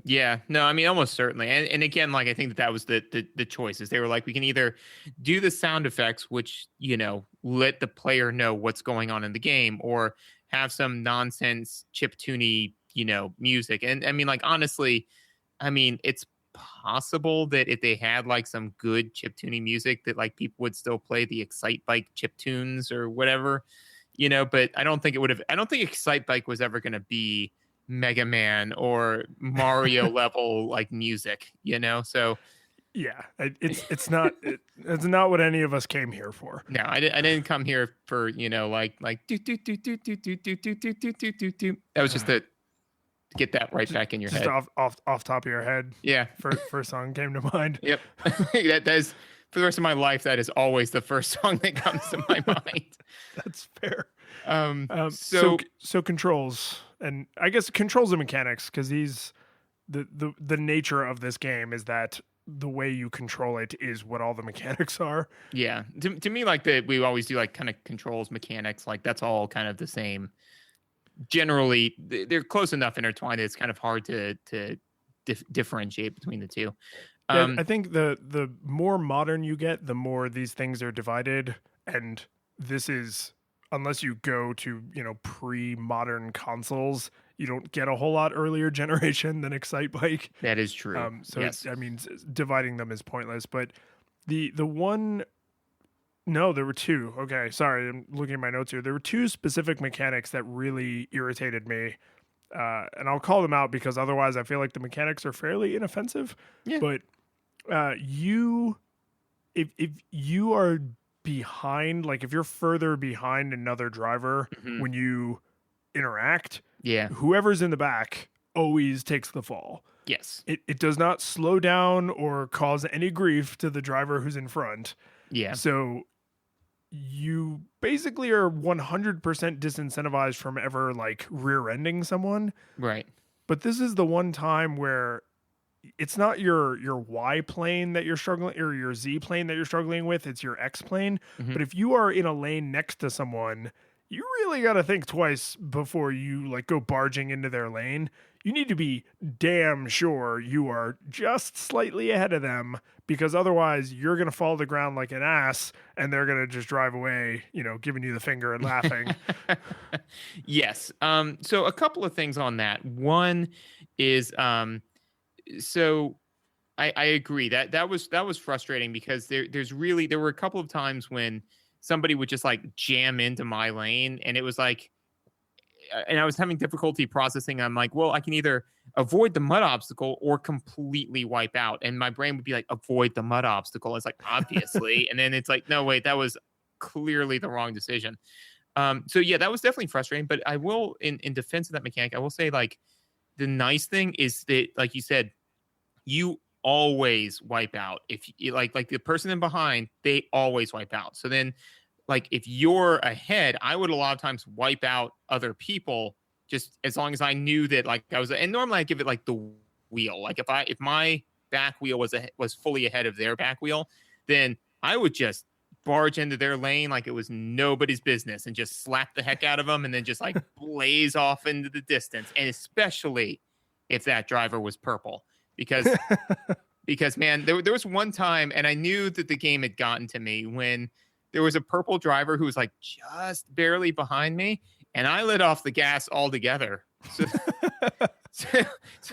Yeah, no, I mean, almost certainly. And again, like, I think that was the choices. They were like, we can either do the sound effects, which, you know, let the player know what's going on in the game, or have some nonsense chiptune-y, you know, music. And I mean, like, honestly, I mean, it's possible that if they had like some good chiptune music that like people would still play the Excitebike chip tunes or whatever, you know, but I don't think Excitebike was ever going to be Mega Man or Mario level like music, you know? So yeah, it's not what any of us came here for. No, I didn't come here for, you know, like do do do do do do do do do do do do. That was just to get that right back in your head. Off top of your head. Yeah. First song came to mind. Yep. that is, for the rest of my life, that is always the first song that comes to my mind. That's fair. So controls, and I guess controls and mechanics, because the nature of this game is that the way you control it is what all the mechanics are. Yeah. To me, like we always do like kind of controls mechanics, like that's all kind of the same. Generally, they're close enough intertwined that it's kind of hard to differentiate between the two. I think the more modern you get, the more these things are divided, and this is, unless you go to, you know, pre-modern consoles, you don't get a whole lot earlier generation than Excitebike. That is true. So yes. Dividing them is pointless. But the one. No, there were two. Okay, sorry, I'm looking at my notes here. There were two specific mechanics that really irritated me, and I'll call them out because otherwise I feel like the mechanics are fairly inoffensive. Yeah. But if you are behind, like if you're further behind another driver when you interact, whoever's in the back always takes the fall. Yes. It does not slow down or cause any grief to the driver who's in front. Yeah. So you basically are 100% disincentivized from ever like rear-ending someone. Right. But this is the one time where it's not your Y plane that you're struggling, or your Z plane that you're struggling with, it's your X plane. Mhm. But if you are in a lane next to someone, you really got to think twice before you like go barging into their lane. You need to be damn sure you are just slightly ahead of them, because otherwise you're going to fall to the ground like an ass and they're going to just drive away, giving you the finger and laughing. Yes. So a couple of things on that. One is so I agree that was frustrating, because there were a couple of times when somebody would just like jam into my lane, and it was like, and I was having difficulty processing. I'm like, well, I can either avoid the mud obstacle or completely wipe out, and my brain would be like, avoid the mud obstacle. It's like, obviously, and then it's like, no, wait, that was clearly the wrong decision. So yeah, that was definitely frustrating. But I will, in defense of that mechanic, I will say, like, the nice thing is that, like you said, you always wipe out. If you like the person in behind, they always wipe out. So then, like, if you're ahead, I would a lot of times wipe out other people, just as long as I knew that, like, I was. And normally I give it like the wheel. Like if my back wheel was fully ahead of their back wheel, then I would just barge into their lane like it was nobody's business and just slap the heck out of them, and then just like blaze off into the distance. And especially if that driver was purple. Because man, there was one time, and I knew that the game had gotten to me, when there was a purple driver who was like just barely behind me, and I let off the gas altogether. So, so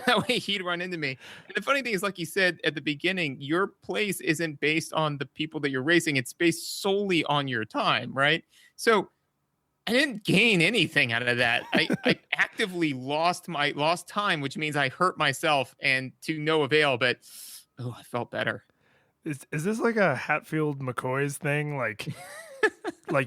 that way he'd run into me. And the funny thing is, like you said at the beginning, your place isn't based on the people that you're racing. It's based solely on your time, right? So I didn't gain anything out of that. I actively lost time, which means I hurt myself, and to no avail. But I felt better. Is this like a Hatfield McCoy's thing? Like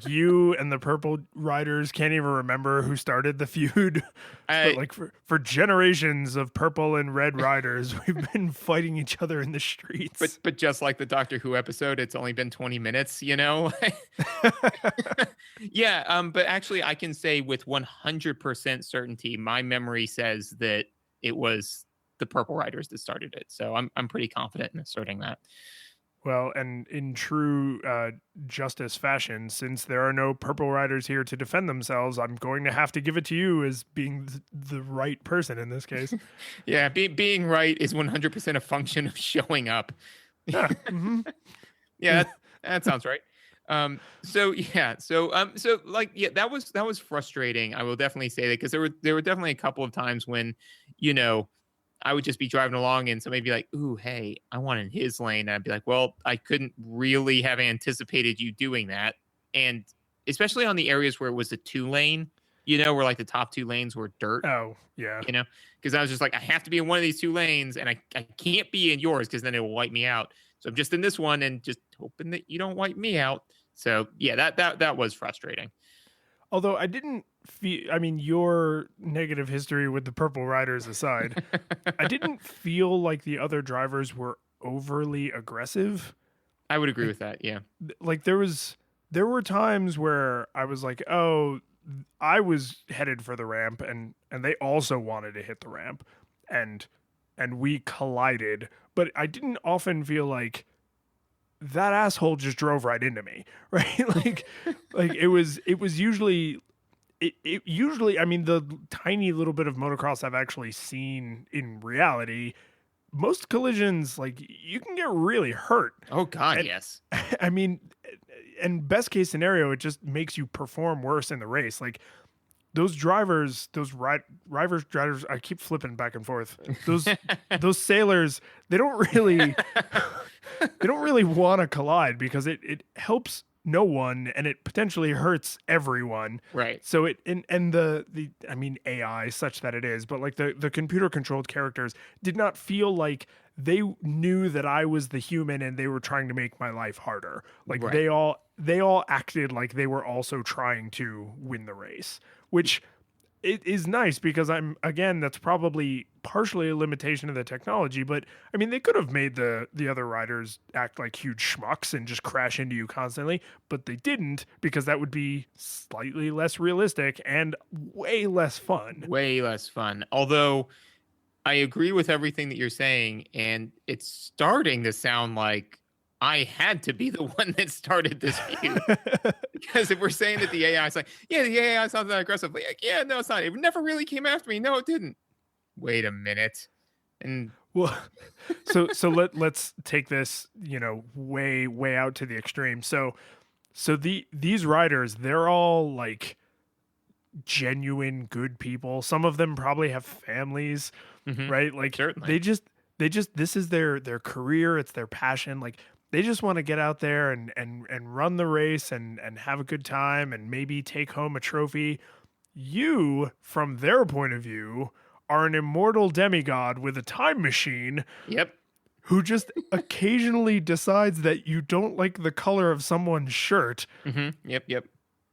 you and the purple riders can't even remember who started the feud. But like for generations of purple and red riders, we've been fighting each other in the streets. But just like the Doctor Who episode, it's only been 20 minutes, Yeah. But actually, I can say with 100% certainty, my memory says that it was the purple riders that started it. So I'm pretty confident in asserting that. Well, and in true justice fashion, since there are no purple riders here to defend themselves, I'm going to have to give it to you as being the right person in this case. Yeah, being right is 100% a function of showing up. Yeah, mm-hmm. Yeah, that sounds right. So that was frustrating. I will definitely say that, because there were definitely a couple of times when, I would just be driving along and somebody'd be like, ooh, hey, I want in his lane. And I'd be like, well, I couldn't really have anticipated you doing that. And especially on the areas where it was a 2-lane, where like the top 2 lanes were dirt. Oh, yeah. Because I was just like, I have to be in one of these 2 lanes, and I can't be in yours because then it will wipe me out. So I'm just in this one and just hoping that you don't wipe me out. So yeah, that was frustrating. Although I didn't feel, your negative history with the purple riders aside, I didn't feel like the other drivers were overly aggressive. I would agree with that. Yeah. Like there were times where I was like, oh, I was headed for the ramp, and they also wanted to hit the ramp, and we collided, but I didn't often feel like that asshole just drove right into me, right? like it was usually the tiny little bit of motocross I've actually seen in reality, most collisions, like, you can get really hurt. Oh God, yes. And best case scenario, it just makes you perform worse in the race. Like those drivers, I keep flipping back and forth. Those sailors, they don't really want to collide, because it helps no one and it potentially hurts everyone. Right. So the AI such that it is, but like the computer controlled characters did not feel like they knew that I was the human and they were trying to make my life harder. Like right. they all acted like they were also trying to win the race, which it is nice because that's probably partially a limitation of the technology, but I mean they could have made the other riders act like huge schmucks and just crash into you constantly, but they didn't because that would be slightly less realistic and way less fun. Way less fun. Although I agree with everything that you're saying, and it's starting to sound like I had to be the one that started this feud. Because if we're saying that the AI is like, yeah, the AI is not that aggressive. Like, yeah, no, it's not. It never really came after me. No, it didn't. Wait a minute. And well, let's take this, way out to the extreme. So these riders, they're all like genuine good people. Some of them probably have families, right? Like certainly. they just this is their career, it's their passion. Like they just want to get out there and run the race and have a good time and maybe take home a trophy. You, from their point of view, are an immortal demigod with a time machine. Yep. Who just occasionally decides that you don't like the color of someone's shirt. Yep.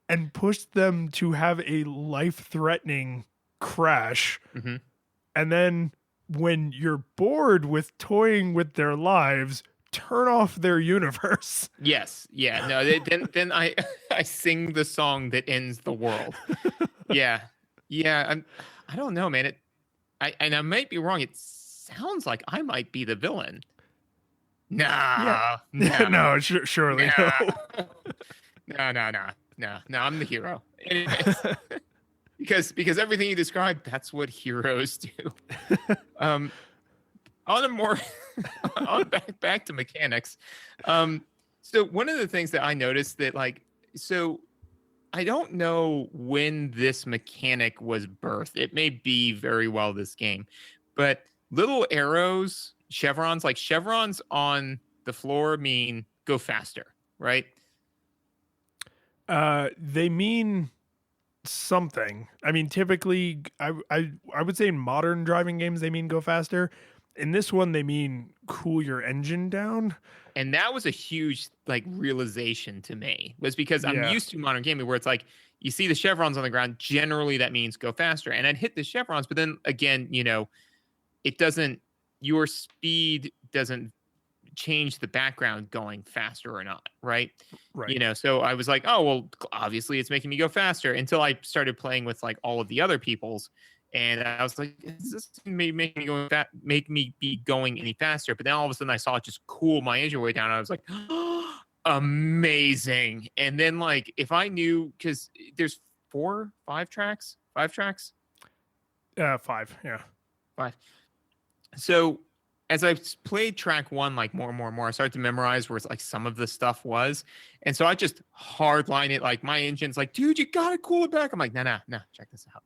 And push them to have a life-threatening crash. And then when you're bored with toying with their lives, turn off their universe. Yes. Yeah. No. Then I sing the song that ends the world. Yeah. I don't know, man. I might be wrong. It sounds like I might be the villain. Nah. No, surely no. No. I'm the hero. Anyways, because everything you described, that's what heroes do. On a more back to mechanics. So one of the things that I noticed that I don't know when this mechanic was birthed. It may be very well this game, but little arrows, chevrons on the floor mean go faster, right? They mean something. I mean, typically, I would say in modern driving games they mean go faster. In this one, they mean cool your engine down. And that was a huge realization to me, was because I'm used to modern gaming where it's like you see the chevrons on the ground. Generally, that means go faster. And I'd hit the chevrons, but then again, it doesn't. Your speed doesn't change the background going faster or not, right? So I was like, oh well, obviously it's making me go faster, until I started playing with all of the other people's, and I was like, is this make me be going any faster? But then all of a sudden I saw it just cool my engine way down, and I was like, oh, amazing. And then if I knew, because there's 5 tracks. 5, yeah. 5. So as I played track 1 more and more, I started to memorize where it's some of the stuff was. And so I just hardline it. My engine's like, dude, you got to cool it back. I'm like, no, check this out.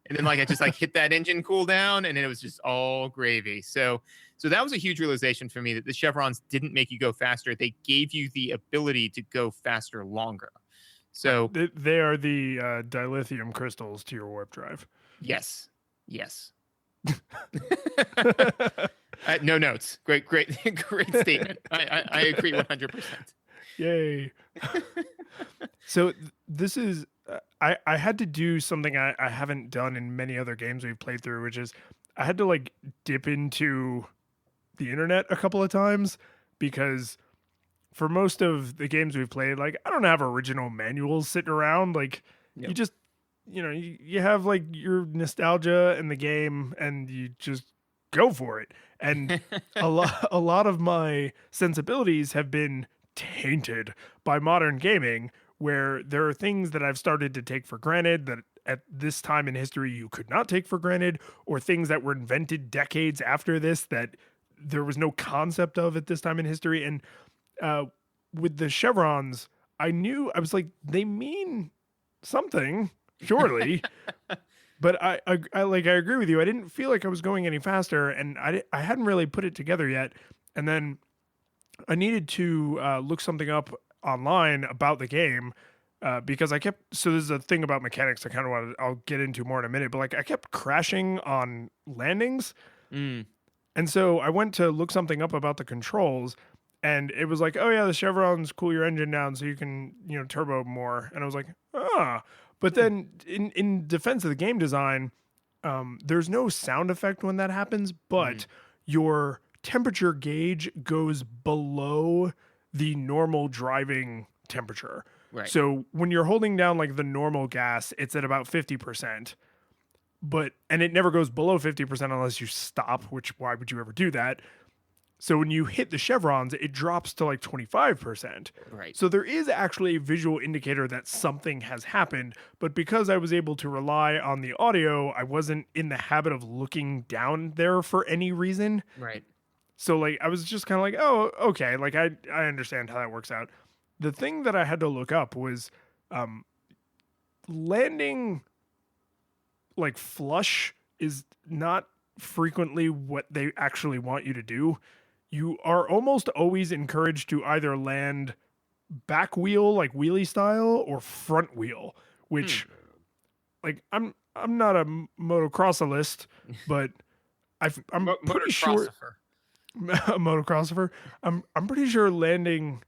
And then I just hit that engine cool down, and then it was just all gravy. So that was a huge realization for me, that the chevrons didn't make you go faster. They gave you the ability to go faster longer. So they are the dilithium crystals to your warp drive. Yes. No notes. Great statement. I agree 100%. Yay. So this is I had to do something I haven't done in many other games we've played through, which is I had to dip into the internet a couple of times, because for most of the games we've played, I don't have original manuals sitting around. You just you have your nostalgia in the game and you just go for it. And a lot of my sensibilities have been tainted by modern gaming, where there are things that I've started to take for granted that at this time in history you could not take for granted, or things that were invented decades after this that there was no concept of at this time in history. And with the chevrons, I was like, they mean something, surely. But I agree with you. I didn't feel like I was going any faster, and I hadn't really put it together yet. And then I needed to look something up online about the game, because so there's a thing about mechanics I'll get into more in a minute, but I kept crashing on landings. And so I went to look something up about the controls, and it was like, oh yeah, the chevrons cool your engine down so you can, turbo more. And I was like, But then in defense of the game design, there's no sound effect when that happens, but your temperature gauge goes below the normal driving temperature. Right. So when you're holding down like the normal gas, it's at about 50%. And it never goes below 50% unless you stop, which why would you ever do that? So when you hit the chevrons, it drops to like 25%. Right. So there is actually a visual indicator that something has happened, but because I was able to rely on the audio, I wasn't in the habit of looking down there for any reason. Right. So like I was just kind of like, oh, okay, like I understand how that works out. The thing that I had to look up was landing like flush is not frequently what they actually want you to do. You are almost always encouraged to either land back wheel, like wheelie style, or front wheel, which like I'm not a motocrossalist, but I'm pretty sure a motocrosser. I'm pretty sure landing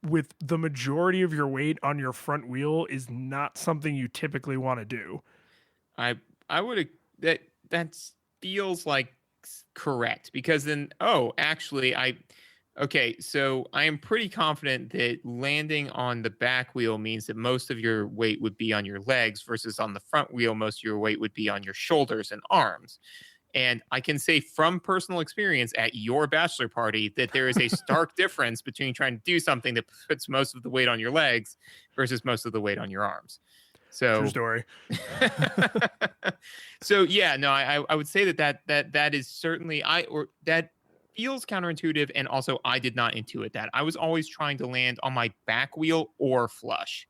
with the majority of your weight on your front wheel is not something you typically want to do. I would that feels like correct, because then so I am pretty confident that landing on the back wheel means that most of your weight would be on your legs, versus on the front wheel most of your weight would be on your shoulders and arms. And I can say from personal experience at your bachelor party that there is a stark difference between trying to do something that puts most of the weight on your legs versus most of the weight on your arms. So true story. So yeah, no, I would say that is certainly that feels counterintuitive, and also I did not intuit that. I was always trying to land on my back wheel or flush.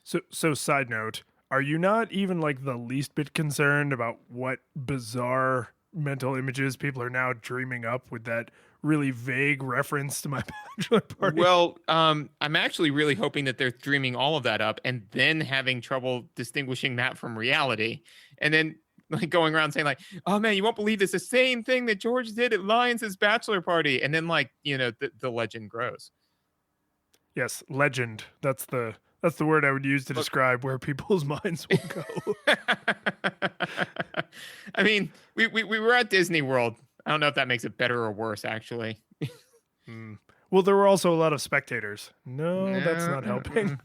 So side note, are you not even like the least bit concerned about what bizarre mental images people are now dreaming up with that really vague reference to my bachelor party? Well, I'm actually really hoping that they're dreaming all of that up and then having trouble distinguishing that from reality. And then like going around saying like, oh man, you won't believe this, the same thing that George did at Lyons' bachelor party. And then like, the legend grows. Yes, legend. That's the word I would use to describe where people's minds will go. I mean, we were at Disney World. I don't know if that makes it better or worse, actually. Well, there were also a lot of spectators. No, that's not helping.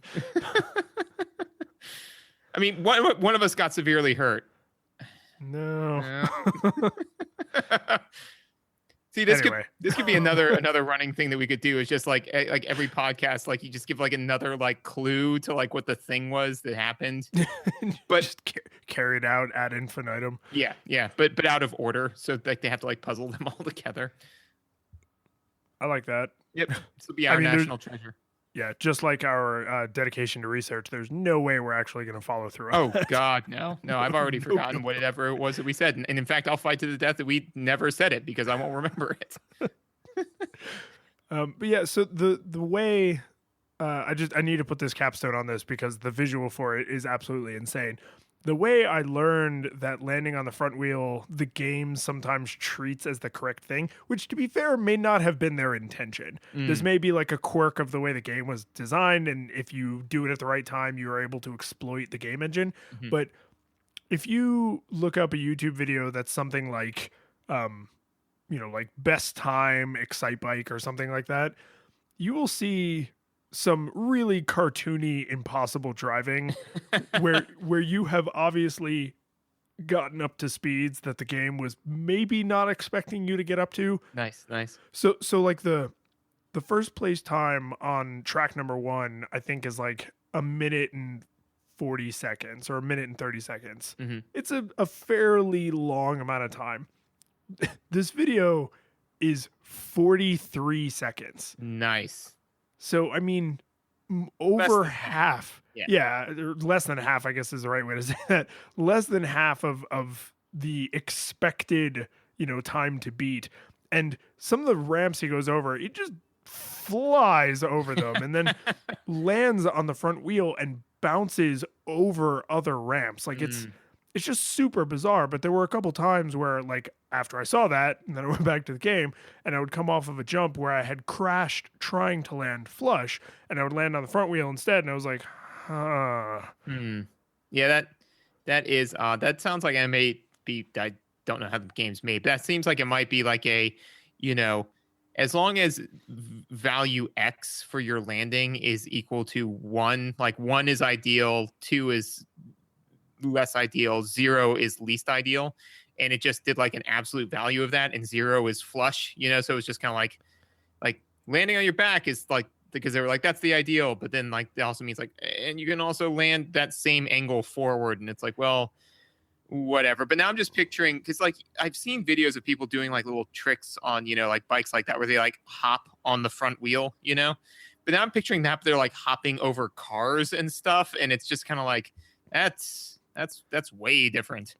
I mean, one of us got severely hurt. No. See, this could be another running thing that we could do. Is just like every podcast, like you just give like another like clue to like what the thing was that happened, but just carry it out ad infinitum. Yeah, but out of order, so like they have to like puzzle them all together. I like that. Yep, this will be our national treasure. Yeah, just like our dedication to research, there's no way we're actually going to follow through. Oh, God, no. I've already forgotten whatever it was that we said. And in fact, I'll fight to the death that we never said it because I won't remember it. But yeah, so the way I need to put this capstone on this because the visual for it is absolutely insane. The way I learned that landing on the front wheel, the game sometimes treats as the correct thing, which to be fair, may not have been their intention. This may be like a quirk of the way the game was designed. And if you do it at the right time, you are able to exploit the game engine. Mm-hmm. But if you look up a YouTube video that's something like, like best time Excitebike or something like that, you will see some really cartoony, impossible driving where you have obviously gotten up to speeds that the game was maybe not expecting you to get up to. Nice. So like the first place time on track number 1, I think is like 1 minute and 40 seconds or 1 minute and 30 seconds. Mm-hmm. It's a fairly long amount of time. This video is 43 seconds. Nice. So, I mean, over half. Yeah, less than half, I guess is the right way to say that. Less than half of the expected, time to beat. And some of the ramps he goes over, it just flies over them and then lands on the front wheel and bounces over other ramps. Like it's just super bizarre. But there were a couple times where like after I saw that and then I went back to the game and I would come off of a jump where I had crashed trying to land flush and I would land on the front wheel instead. And I was like, Yeah, that is that sounds like it may be. I don't know how the game's made, but that seems like it might be like a, you know, as long as value X for your landing is equal to 1, like 1 is ideal, 2 is less ideal, 0 is least ideal, and it just did like an absolute value of that, and 0 is flush, you know, so it's just kind of like landing on your back is like, because they were like, that's the ideal, but then like it also means like, and you can also land that same angle forward, and it's like, well, whatever. But now I'm just picturing, because like I've seen videos of people doing like little tricks on, you know, like bikes like that where they like hop on the front wheel, you know, but now I'm picturing that they're like hopping over cars and stuff, and it's just kind of like, that's way different.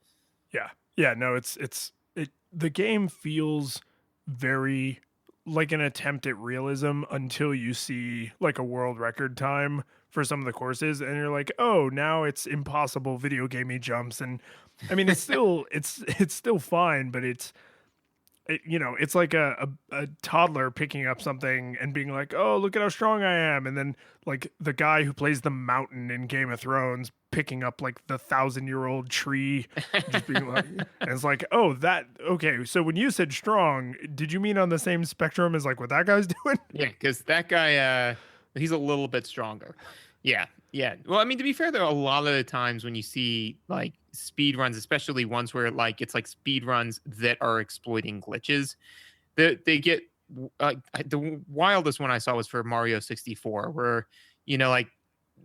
Yeah, no, the game feels very like an attempt at realism until you see like a world record time for some of the courses, and you're like, oh, now it's impossible video gamey jumps. And I mean, it's still it's still fine, but you know, it's like a toddler picking up something and being like, oh, look at how strong I am. And then like the guy who plays the mountain in Game of Thrones picking up like the 1,000-year-old tree, just being like, and it's like, oh, that, okay. So when you said strong, did you mean on the same spectrum as like what that guy's doing? Yeah, because that guy, he's a little bit stronger. Yeah, yeah. Well, I mean, to be fair, though, a lot of the times when you see like speed runs, especially ones where like it's like speed runs that are exploiting glitches, they get the wildest one I saw was for Mario 64, where, you know, like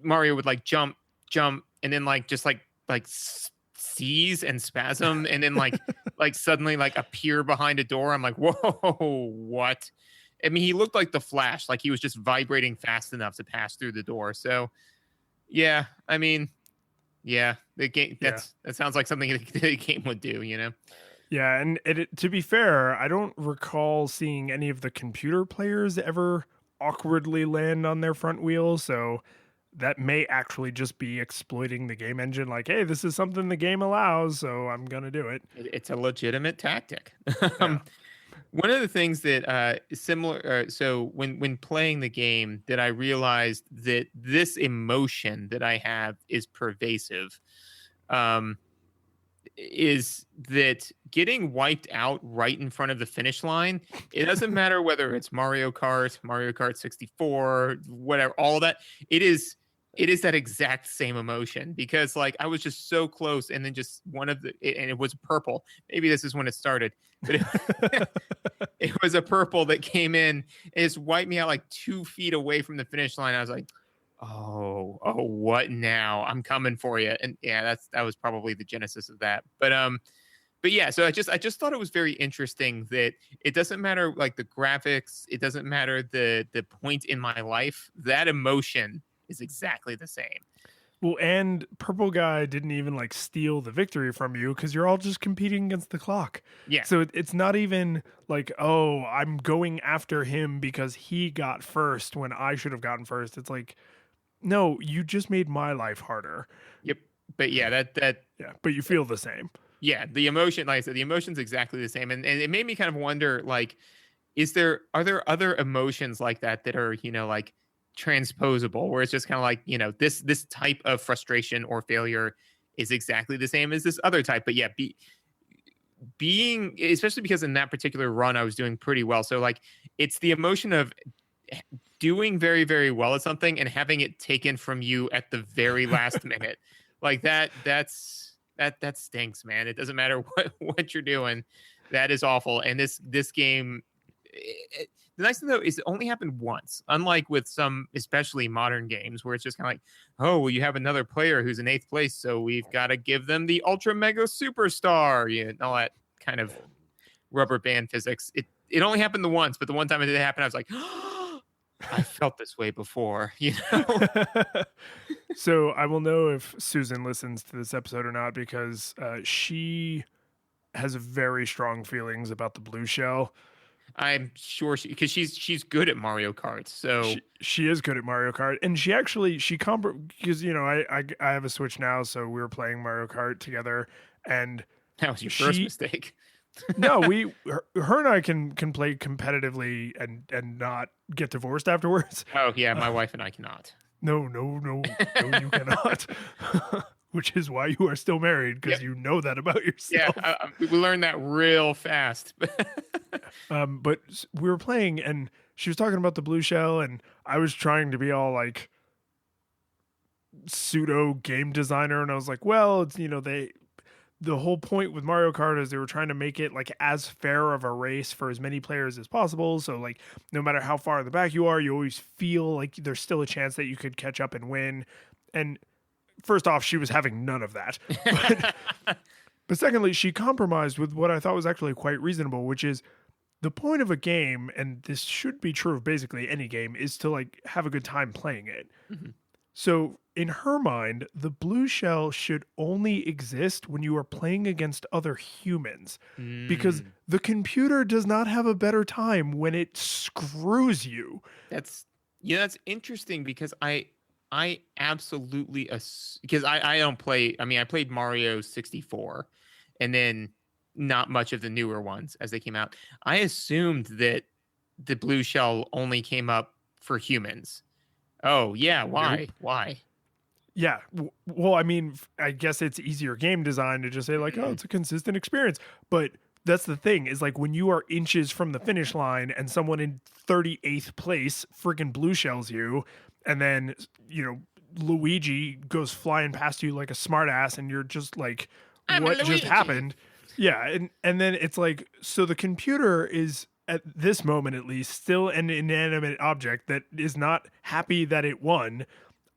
Mario would like jump, and then like just like seize and spasm, and then like like suddenly like appear behind a door. I'm like, whoa, what? I mean, he looked like the Flash, like he was just vibrating fast enough to pass through the door. So, yeah, I mean, yeah, the game that sounds like something the game would do, you know? Yeah, and to be fair, I don't recall seeing any of the computer players ever awkwardly land on their front wheel, so that may actually just be exploiting the game engine. Like, hey, this is something the game allows, so I'm gonna do it. It's a legitimate tactic. Yeah. One of the things that is similar, so when playing the game, that I realized that this emotion that I have is pervasive, is that getting wiped out right in front of the finish line. It doesn't matter whether it's Mario Kart 64, whatever, all that. It is that exact same emotion, because like I was just so close, and then just and it was purple. Maybe this is when it started, but it was a purple that came in and just wiped me out like 2 feet away from the finish line. I was like, oh, what now? I'm coming for you. And yeah, that was probably the genesis of that. But yeah, so I just thought it was very interesting that it doesn't matter like the graphics, it doesn't matter the point in my life, that emotion is exactly the same. Well, and Purple Guy didn't even like steal the victory from you, because you're all just competing against the clock. Yeah. So it's not even like, oh, I'm going after him because he got first when I should have gotten first. It's like, no, you just made my life harder. Yep. But yeah, that yeah, but you feel the same. Yeah, the emotion, like I said, the emotion's exactly the same. And it made me kind of wonder, like, are there other emotions like that are, you know, like transposable, where it's just kind of like, you know, this type of frustration or failure is exactly the same as this other type. But yeah, being, especially because in that particular run I was doing pretty well, so like it's the emotion of doing very, very well at something and having it taken from you at the very last minute. Like that stinks, man. It doesn't matter what you're doing, that is awful. And this game, the nice thing though is it only happened once, unlike with some especially modern games where it's just kind of like, oh, well, you have another player who's in 8th place, so we've got to give them the ultra mega superstar, you know, all that kind of rubber band physics. It only happened the once, but the one time it did happen, I was like, oh, I felt this way before, you know. So I will know if Susan listens to this episode or not, because she has very strong feelings about the blue shell. I'm sure because she's good at Mario Kart, so she is good at Mario Kart, and because you know I have a Switch now, so we were playing Mario Kart together, and that was your first mistake. No, her and I can play competitively and not get divorced afterwards. Oh yeah, my wife and I cannot. No, you cannot. which is why you are still married, because you know that about Yeah, yourself. we learned that real fast. But we were playing, and she was talking about the blue shell, and I was trying to be all like pseudo game designer, and I was like, well, it's the whole point with Mario Kart is they were trying to make it like as fair of a race for as many players as possible. So like no matter how far in the back you are, you always feel like there's still a chance that you could catch up and win. And first off, she was having none of that. But secondly, she compromised with what I thought was actually quite reasonable, which is the point of a game, and this should be true of basically any game, is to like have a good time playing it. Mm-hmm. So in her mind, the blue shell should only exist when you are playing against other humans, because the computer does not have a better time when it screws you. That's interesting because I absolutely because I don't play. I mean, I played Mario 64, and then not much of the newer ones as they came out. I assumed that the blue shell only came up for humans. Oh yeah, why? Nope. Why? Yeah, well, I mean, I guess it's easier game design to just say like, oh, it's a consistent experience. But that's the thing is like when you are inches from the finish line and someone in 38th place freaking blue shells you, and then Luigi goes flying past you like a smartass, and you're just like, what just happened? Yeah, and then it's like, so the computer is at this moment at least still an inanimate object that is not happy that it won.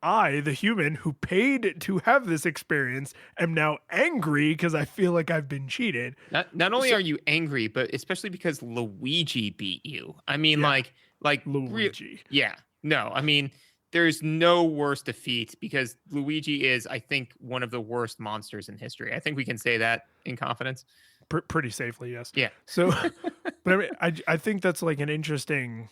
I, the human who paid to have this experience, am now angry because I feel like I've been cheated. Not only are you angry, but especially because Luigi beat you. I mean, yeah, like Luigi. Yeah. No, I mean, there's no worse defeat because Luigi is, I think, one of the worst monsters in history. I think we can say that in confidence. Pretty safely, yes. Yeah. So, but I mean, I think that's like an interesting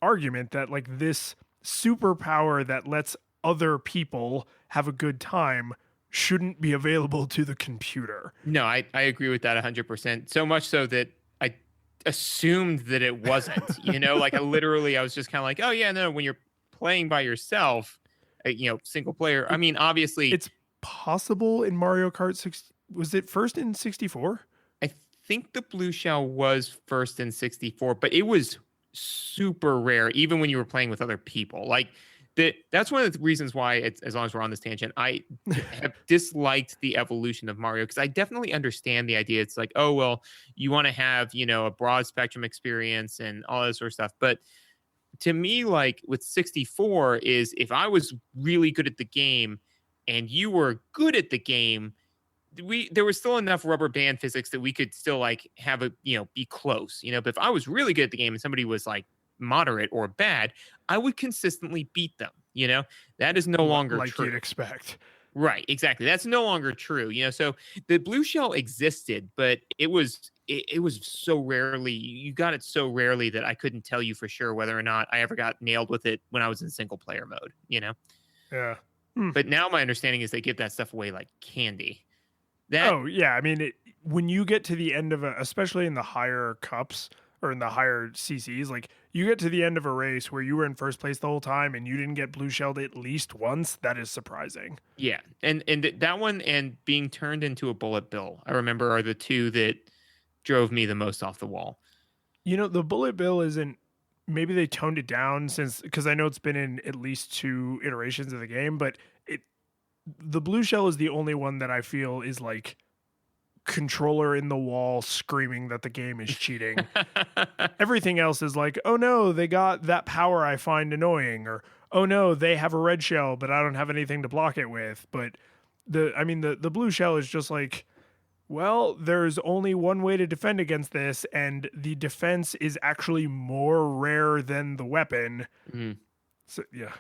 argument that like this superpower that lets other people have a good time shouldn't be available to the computer. No, I agree with that 100%. So much so that I assumed that it wasn't, like I was just kind of like, oh yeah, no, when you're playing by yourself, single player. I mean, obviously it's possible in Mario Kart 6. Was it first in 64? I think the blue shell was first in 64, but it was super rare, even when you were playing with other people. Like, that's one of the reasons why, as long as we're on this tangent, I have disliked the evolution of Mario, because I definitely understand the idea. It's like, oh, well, you want to have, a broad spectrum experience and all that sort of stuff. But to me, like with 64 is if I was really good at the game and you were good at the game, there was still enough rubber band physics that we could still like have be close, but if I was really good at the game and somebody was like moderate or bad, I would consistently beat them. That is no longer like true. You'd expect. Right, exactly. That's no longer true. So the blue shell existed, but it was so rarely, you got it so rarely that I couldn't tell you for sure whether or not I ever got nailed with it when I was in single player mode, Yeah. But now my understanding is they give that stuff away like candy. Oh yeah, I mean, when you get to the end of especially in the higher cups or in the higher CCs, like you get to the end of a race where you were in first place the whole time and you didn't get blue shelled at least once, that is surprising. Yeah, and that one and being turned into a bullet bill, I remember, are the two that drove me the most off the wall. The bullet bill isn't. Maybe they toned it down because I know it's been in at least 2 iterations of the game, but the blue shell is the only one that I feel is like controller in the wall screaming that the game is cheating. Everything else is like, oh no, they got that power I find annoying, or oh no, they have a red shell, but I don't have anything to block it with. But the blue shell is just like, well, there's only one way to defend against this, and the defense is actually more rare than the weapon. Mm. So yeah.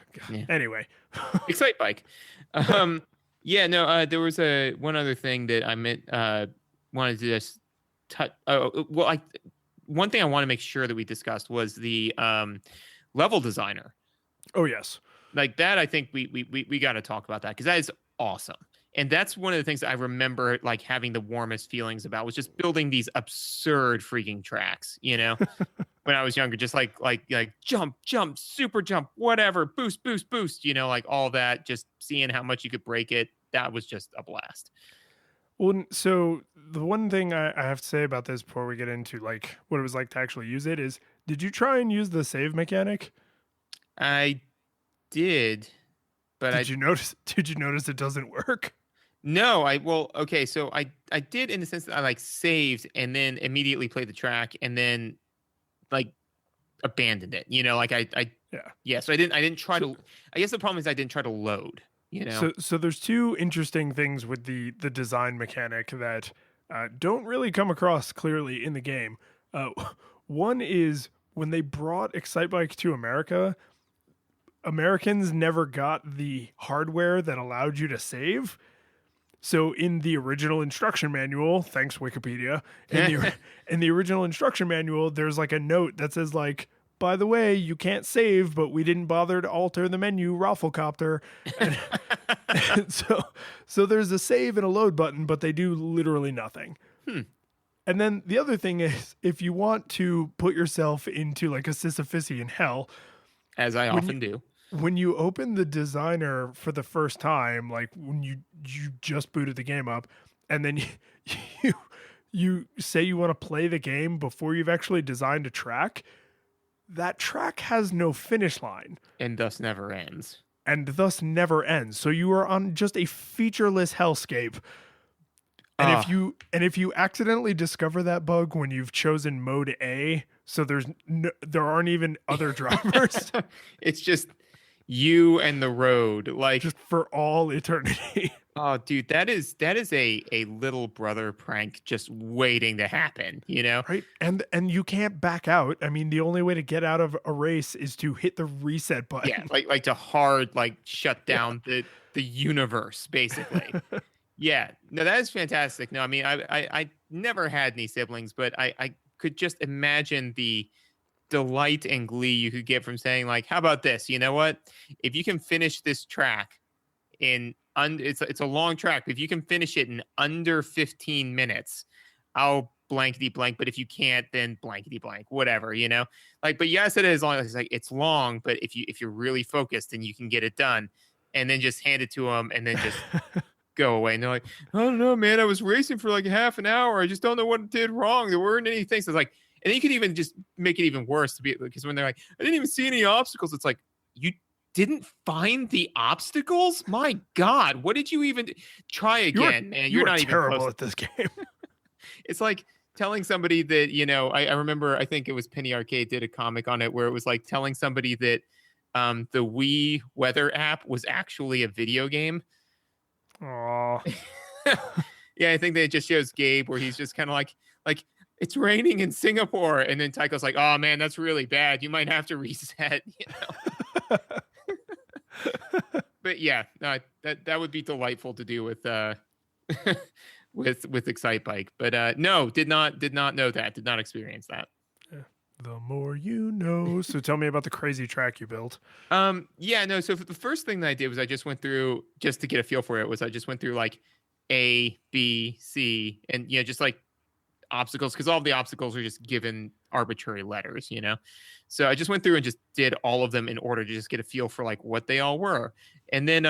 Anyway, Excitebike. Yeah, no. There was one other thing that I wanted to just touch. One thing I want to make sure that we discussed was the level designer. Oh yes, like that. I think we got to talk about that because that is awesome. And that's one of the things that I remember like having the warmest feelings about was just building these absurd freaking tracks, when I was younger, just like jump, super jump, whatever, boost, like all that, just seeing how much you could break it. that was just a blast. Well, so the one thing I have to say about this before we get into like what it was like to actually use it is, did you try and use the save mechanic? I did, but Did you notice? Did you notice it doesn't work? no, okay, so I did in the sense that I like saved and then immediately played the track and then like abandoned it. Like yeah. So I didn't try to. I guess the problem is I didn't try to load. So there's two interesting things with the design mechanic that don't really come across clearly in the game. One is when they brought Excitebike to America, Americans never got the hardware that allowed you to save. So in the original instruction manual, thanks Wikipedia, in the original instruction manual, there's like a note that says like, by the way, you can't save, but we didn't bother to alter the menu, Rafflecopter. And so there's a save and a load button, but they do literally nothing. And then the other thing is, if you want to put yourself into like a Sisyphusian hell, as I often do, when you open the designer for the first time, like when you just booted the game up, and then you say you want to play the game before you've actually designed a track, that track has no finish line. And thus never ends. So you are on just a featureless hellscape. And if you accidentally discover that bug when you've chosen mode A, so there aren't even other drivers. It's just you and the road, like just for all eternity. Oh, dude, that is a little brother prank just waiting to happen, Right. And you can't back out. I mean, the only way to get out of a race is to hit the reset button. Yeah, like to hard shut down the universe, basically. Yeah. No, that is fantastic. No, I mean I never had any siblings, but I could just imagine the delight and glee you could get from saying like, how about this? You know what? If you can finish this track it's a long track, but if you can finish it in under 15 minutes, I'll blankety blank. But if you can't, then blankety blank, whatever, but yes, it is long. It's like, it's long, but if you're really focused and you can get it done, and then just hand it to them and then just go away. And they're like, I don't know, man, I was racing for like half an hour. I just don't know what it did wrong. There weren't any things. So it's like, and then you could even just make it even worse because when they're like, I didn't even see any obstacles. It's like, you didn't find the obstacles? My God, what did you even try again, man? You're not even terrible close at this game. It's like telling somebody that, I remember, I think it was Penny Arcade did a comic on it where it was like telling somebody that the Wii weather app was actually a video game. Aww. Yeah, I think that it just shows Gabe where he's just kind of like it's raining in Singapore, and then Tycho's like, oh man, that's really bad. You might have to reset. But yeah, no, that would be delightful to do with with Excitebike. But no, did not know that. Did not experience that. The more you know. So tell me about the crazy track you built. Yeah, no. So the first thing that I did was I just went through, just to get a feel for it, was I just went through like A, B, C, and just like obstacles, because all of the obstacles are just given arbitrary letters, So I just went through and just did all of them in order to just get a feel for like what they all were. And then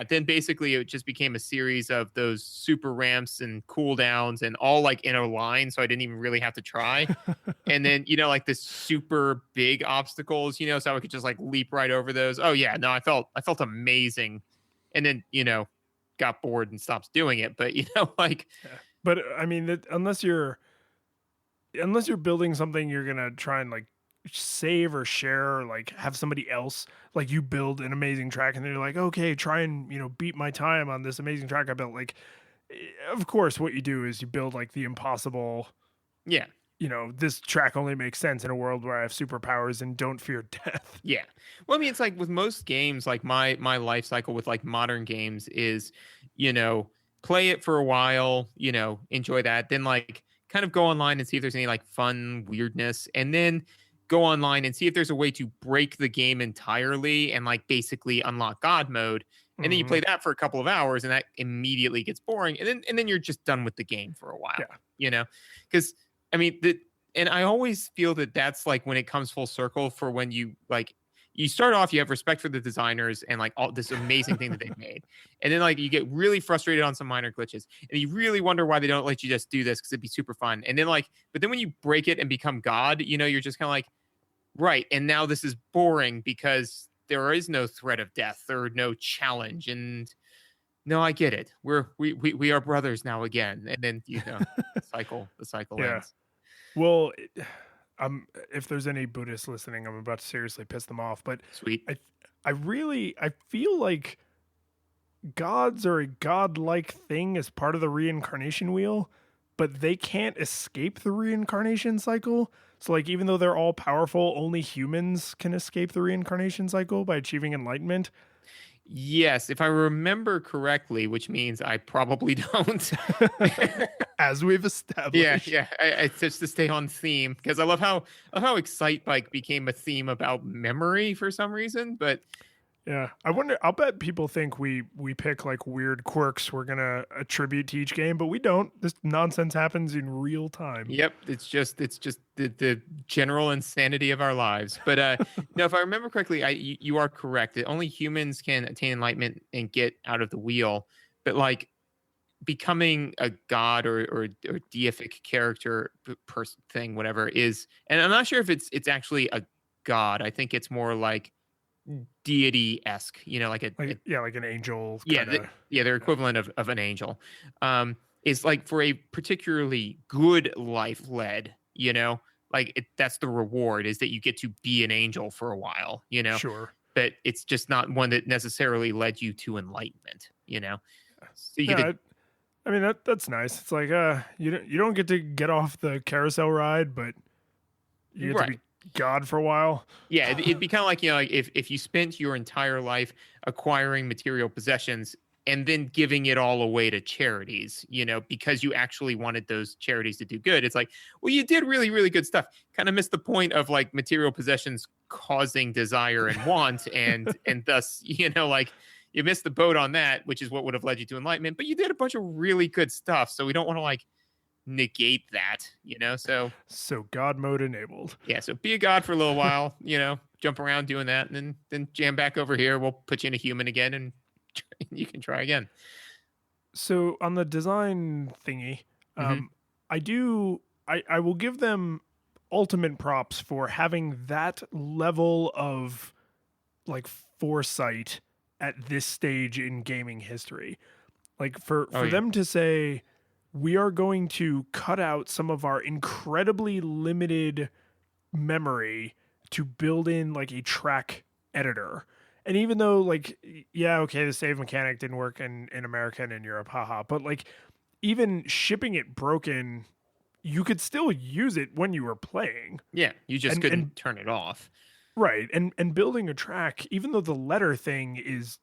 then basically it just became a series of those super ramps and cooldowns and all like in a line, so I didn't even really have to try. And then like the super big obstacles, so I could just like leap right over those. Oh yeah, no, I felt amazing. And then got bored and stopped doing it. But like. Yeah. But I mean, unless you're building something, you're gonna try and like save or share or like have somebody else like you build an amazing track, and they're like, okay, try and beat my time on this amazing track I built. Like, of course, what you do is you build like the impossible. Yeah. This track only makes sense in a world where I have superpowers and don't fear death. Yeah. Well, I mean, it's like with most games, like my life cycle with like modern games is, play it for a while, enjoy that, then like kind of go online and see if there's any like fun weirdness, and then go online and see if there's a way to break the game entirely and like basically unlock God mode. And then you play that for a couple of hours and that immediately gets boring. And then you're just done with the game for a while, because I mean, and I always feel that that's like when it comes full circle for when you like, you start off, you have respect for the designers and like all this amazing thing that they've made. And then like you get really frustrated on some minor glitches and you really wonder why they don't let you just do this because it'd be super fun. And then like, but then when you break it and become God, you know, you're just kind of like, right. And now this is boring because there is no threat of death or no challenge. And no, I get it. We are brothers now again. And then, you know, the cycle Yeah. ends. Well, if there's any Buddhists listening, I'm about to seriously piss them off. But Sweet. I feel like gods are a godlike thing as part of the reincarnation wheel, but they can't escape the reincarnation cycle. So like even though they're all powerful, only humans can escape the reincarnation cycle by achieving enlightenment. Yes, if I remember correctly, which means I probably don't. As we've established. Yeah. It's just to stay on theme because I love how Excitebike became a theme about memory for some reason. But Yeah, I wonder. I'll bet people think we pick like weird quirks we're gonna attribute to each game, but we don't. This nonsense happens in real time. yep, it's just the general insanity of our lives. But no, if I remember correctly, you are correct. That only humans can attain enlightenment and get out of the wheel. But like becoming a god or deific character person thing, whatever is, and I'm not sure if it's actually a god. I think it's more like deity-esque, you know, like like an angel. Their equivalent of an angel is like for a particularly good life led, you know, like that's the reward is that you get to be an angel for a while, you know. Sure. But it's just not one that necessarily led you to enlightenment, you know. So I mean that's nice. It's like you don't get to get off the carousel ride, but you get to be God for a while. Yeah, it'd be kind of like, you know, like if you spent your entire life acquiring material possessions and then giving it all away to charities, you know, because you actually wanted those charities to do good. It's like, well, you did really, really good stuff. Kind of missed the point of like material possessions causing desire and want, and thus, you know, like you missed the boat on that, which is what would have led you to enlightenment. But you did a bunch of really good stuff, so we don't want to like negate that, you know. So God mode enabled. Yeah, so be a god for a little while, you know, jump around doing that, and then jam back over here. We'll put you in a human again, and you can try again. So on the design thingy, I will give them ultimate props for having that level of like foresight at this stage in gaming history. Like for them to say, we are going to cut out some of our incredibly limited memory to build in like a track editor. And even though like, yeah, okay, the save mechanic didn't work in America and in Europe, haha. But like even shipping it broken, you could still use it when you were playing. Yeah, you just couldn't turn it off. Right. And building a track, even though the letter thing is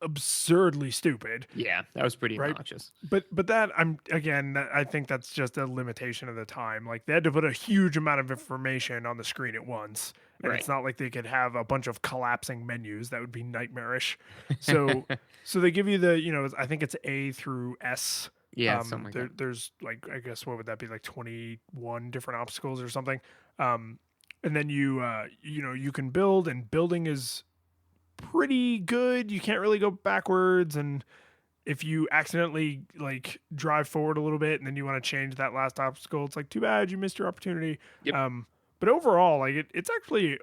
absurdly stupid. Yeah, that was pretty obnoxious. But that I think that's just a limitation of the time. Like they had to put a huge amount of information on the screen at once. And it's not like they could have a bunch of collapsing menus. That would be nightmarish. So they give you the, you know, I think it's A through S. Yeah, something like that. There's like, I guess, what would that be, like 21 different obstacles or something. And then you know, you can build, and building is pretty good. You can't really go backwards, and if you accidentally like drive forward a little bit and then you want to change that last obstacle, it's like, too bad, you missed your opportunity. Yep. But overall, like it's actually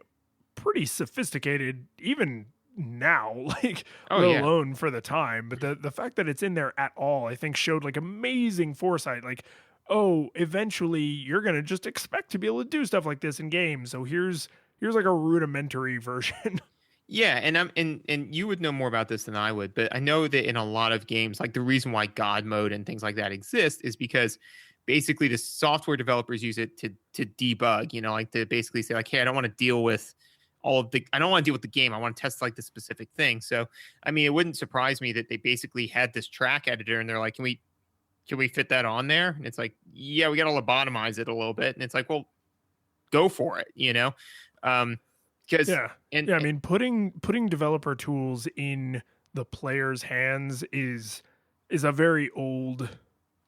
pretty sophisticated even now, like alone for the time. But the fact that it's in there at all, I think showed like amazing foresight. Like, oh, eventually you're gonna just expect to be able to do stuff like this in games. So here's like a rudimentary version. Yeah, and you would know more about this than I would, but I know that in a lot of games, like the reason why God mode and things like that exist is because basically the software developers use it to debug, you know, like to basically say like, hey, I don't want to deal with I don't want to deal with the game. I want to test like the specific thing. So, I mean, it wouldn't surprise me that they basically had this track editor and they're like, can we fit that on there? And it's like, yeah, we got to lobotomize it a little bit. And it's like, well, go for it, you know? Because I mean, putting developer tools in the player's hands is a very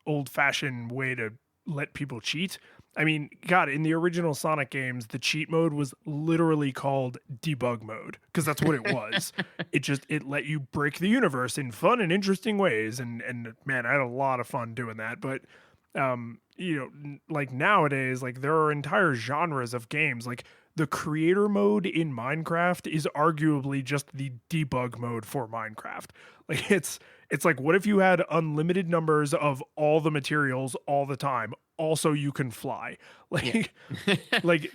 old-fashioned way to let people cheat. I mean, God, in the original Sonic games, the cheat mode was literally called debug mode because that's what it was. It let you break the universe in fun and interesting ways, and man, I had a lot of fun doing that. But like nowadays, like there are entire genres of games. Like the creator mode in Minecraft is arguably just the debug mode for Minecraft. Like it's like, what if you had unlimited numbers of all the materials all the time? Also, you can fly. Like, Yeah.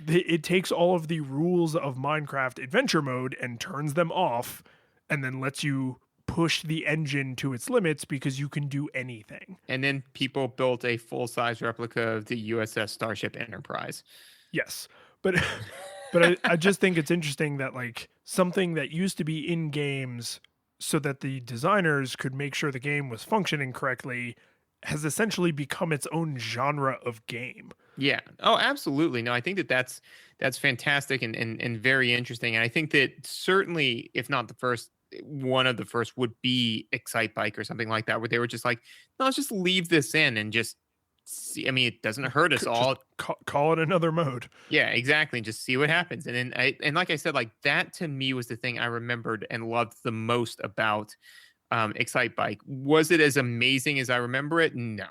it takes all of the rules of Minecraft adventure mode and turns them off, and then lets you push the engine to its limits because you can do anything. And then people built a full-size replica of the USS Starship Enterprise. Yes, but I just think it's interesting that like something that used to be in games so that the designers could make sure the game was functioning correctly has essentially become its own genre of game. Yeah. Oh, absolutely. No, I think that's fantastic and very interesting. And I think that certainly, if not the first, one of the first would be Excitebike or something like that, where they were just like, no, let's just leave this in and just see. I mean, it doesn't hurt us all. Call it another mode. Yeah, exactly. Just see what happens. And then and like I said, like that to me was the thing I remembered and loved the most about Excitebike. Was it as amazing as I remember it? No.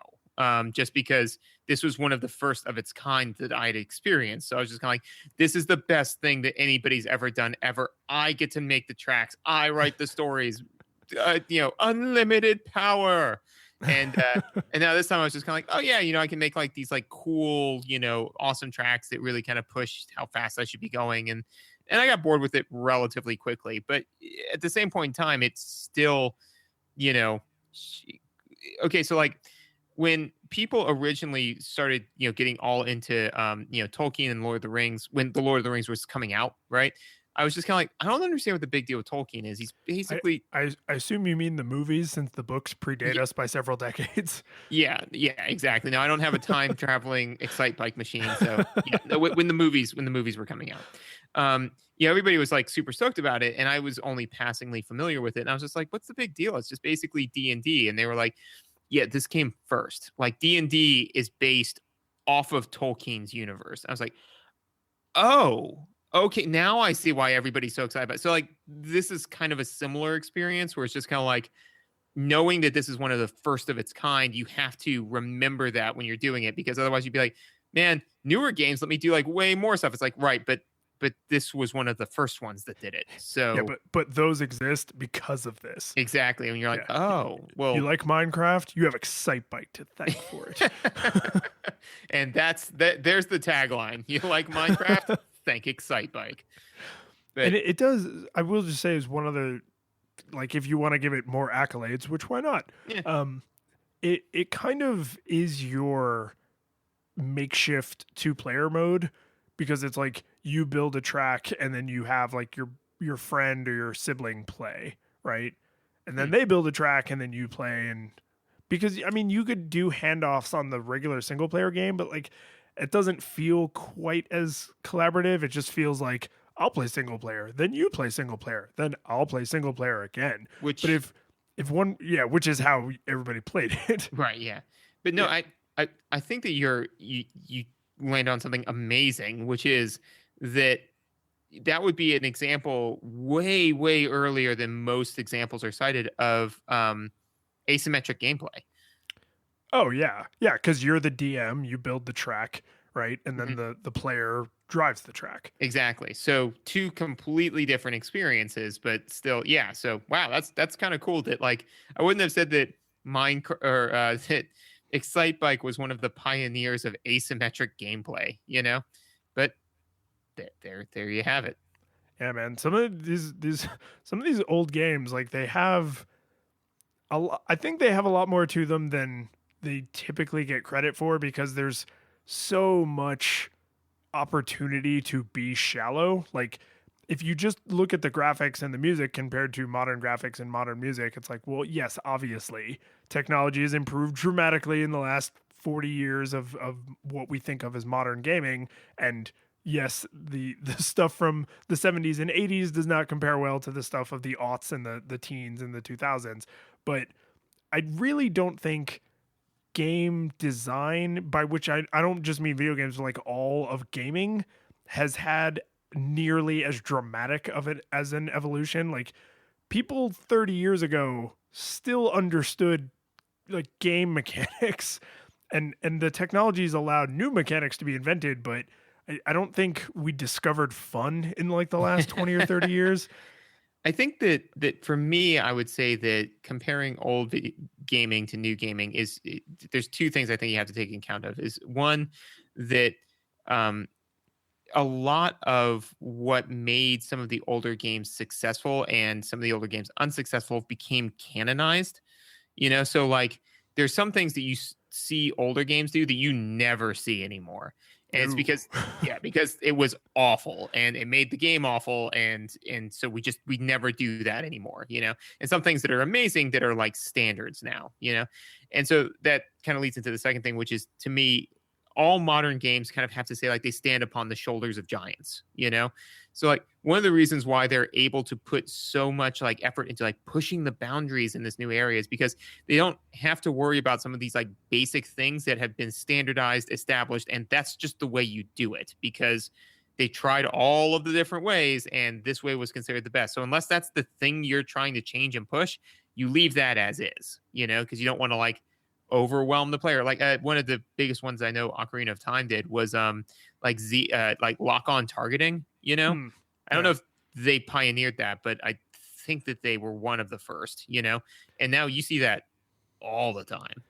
Just because this was one of the first of its kind that I'd experienced. So I was just kind of like, this is the best thing that anybody's ever done ever. I get to make the tracks. I write the stories, unlimited power. And now this time I was just kind of like, oh yeah, I can make like these like cool, awesome tracks that really kind of push how fast I should be going. And I got bored with it relatively quickly. But at the same point in time, it's still, okay. So like when people originally started, getting all into, Tolkien and Lord of the Rings, when the Lord of the Rings was coming out, right? I was just kind of like, I don't understand what the big deal with Tolkien is. He's basically... I assume you mean the movies, since the books predate us by several decades. Yeah, exactly. Now, I don't have a time-traveling Excitebike machine, so yeah, when the movies were coming out. Everybody was like super stoked about it, and I was only passingly familiar with it. And I was just like, what's the big deal? It's just basically D&D. And they were like, yeah, this came first. Like D&D is based off of Tolkien's universe. I was like, oh, okay, now I see why everybody's so excited about it. So like this is kind of a similar experience where it's just kind of like knowing that this is one of the first of its kind. You have to remember that when you're doing it, because otherwise you'd be like, man, newer games let me do like way more stuff. It's like, right, but this was one of the first ones that did it. So yeah, but those exist because of this. Exactly. And you're like, oh, well, you like Minecraft, you have Excitebike to thank for it. And there's the tagline. You like Minecraft? Thank Excitebike. But and it does, I will just say, is one of the, like, if you want to give it more accolades, which why not? Yeah. It kind of is your makeshift 2-player mode, because it's like you build a track and then you have like your friend or your sibling play, right? And then they build a track and then you play. And because I mean, you could do handoffs on the regular single player game, but like it doesn't feel quite as collaborative. It just feels like I'll play single player, then you play single player, then I'll play single player again. But if one, which is how everybody played it. Right. Yeah. But no, yeah. I think that you land on something amazing, which is that would be an example way, way earlier than most examples are cited of asymmetric gameplay. Oh yeah. Yeah. Cause you're the DM, you build the track, right? And then the player drives the track. Exactly. So two completely different experiences, but still, yeah. So wow, that's kind of cool that like, I wouldn't have said that that Excitebike was one of the pioneers of asymmetric gameplay, but there you have it. Yeah, man. Some of these old games, like they have I think they have a lot more to them than they typically get credit for, because there's so much opportunity to be shallow. Like if you just look at the graphics and the music compared to modern graphics and modern music, it's like, well, yes, obviously technology has improved dramatically in the last 40 years of what we think of as modern gaming. And yes, the stuff from the 70s and 80s does not compare well to the stuff of the aughts and the teens and the 2000s. But I really don't think game design, by which I don't just mean video games, but like all of gaming, has had nearly as dramatic of it as an evolution. Like people 30 years ago still understood like game mechanics, and the technologies allowed new mechanics to be invented, but I don't think we discovered fun in like the last 20 or 30 years. I think that for me, I would say that comparing old gaming to new gaming there's two things I think you have to take in account of. Is one, that a lot of what made some of the older games successful and some of the older games unsuccessful became canonized. So like there's some things that you see older games do that you never see anymore. And it's because it was awful and it made the game awful. And so we never do that anymore, and some things that are amazing that are like standards now, and so that kind of leads into the second thing, which is, to me, all modern games kind of have to say like they stand upon the shoulders of giants, So like one of the reasons why they're able to put so much like effort into like pushing the boundaries in this new area is because they don't have to worry about some of these like basic things that have been standardized, established, and that's just the way you do it, because they tried all of the different ways and this way was considered the best. So unless that's the thing you're trying to change and push, you leave that as is, because you don't want to like overwhelm the player. Like one of the biggest ones I know Ocarina of Time did was like lock on targeting. I don't know if they pioneered that, but I think that they were one of the first. And now you see that all the time.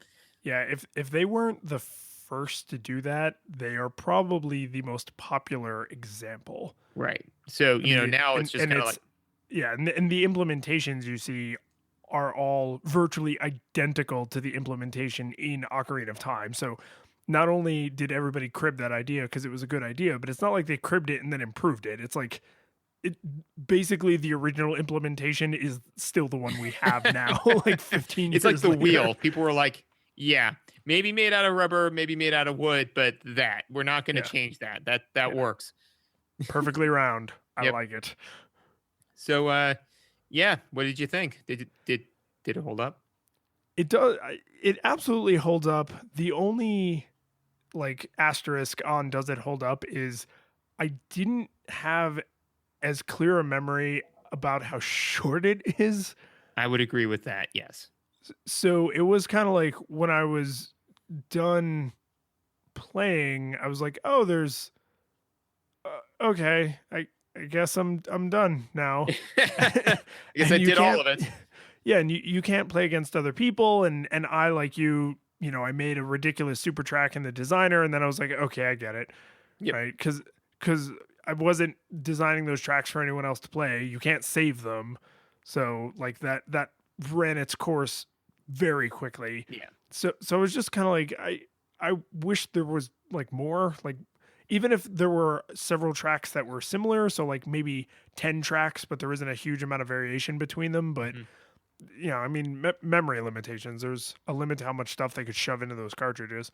Yeah, if they weren't the first to do that, they are probably the most popular example. Right. So now it's just kind of like, yeah, and the implementations you see are all virtually identical to the implementation in Ocarina of Time. So not only did everybody crib that idea because it was a good idea, but it's not like they cribbed it and then improved it. It's like basically the original implementation is still the one we have now, like 15 years It's like the later. wheel. People were like, yeah, maybe made out of rubber, maybe made out of wood, but we're not going to change that. That works. Perfectly round. I like it. So, yeah, what did you think? Did it hold up? It does. It absolutely holds up. The only like asterisk on does it hold up is I didn't have as clear a memory about how short it is. I would agree with that. Yes. So it was kind of like when I was done playing, I was like, "Oh, there's okay. I guess I'm done now." I guess I did all of it. Yeah, and you can't play against other people, and I, like you, I made a ridiculous super track in the designer, and then I was like, okay, I get it, right? Because I wasn't designing those tracks for anyone else to play. You can't save them, so like that ran its course very quickly. Yeah. So it was just kind of like I wish there was like more, like even if there were several tracks that were similar, so like maybe 10 tracks, but there isn't a huge amount of variation between them, but. I mean, memory limitations. There's a limit to how much stuff they could shove into those cartridges.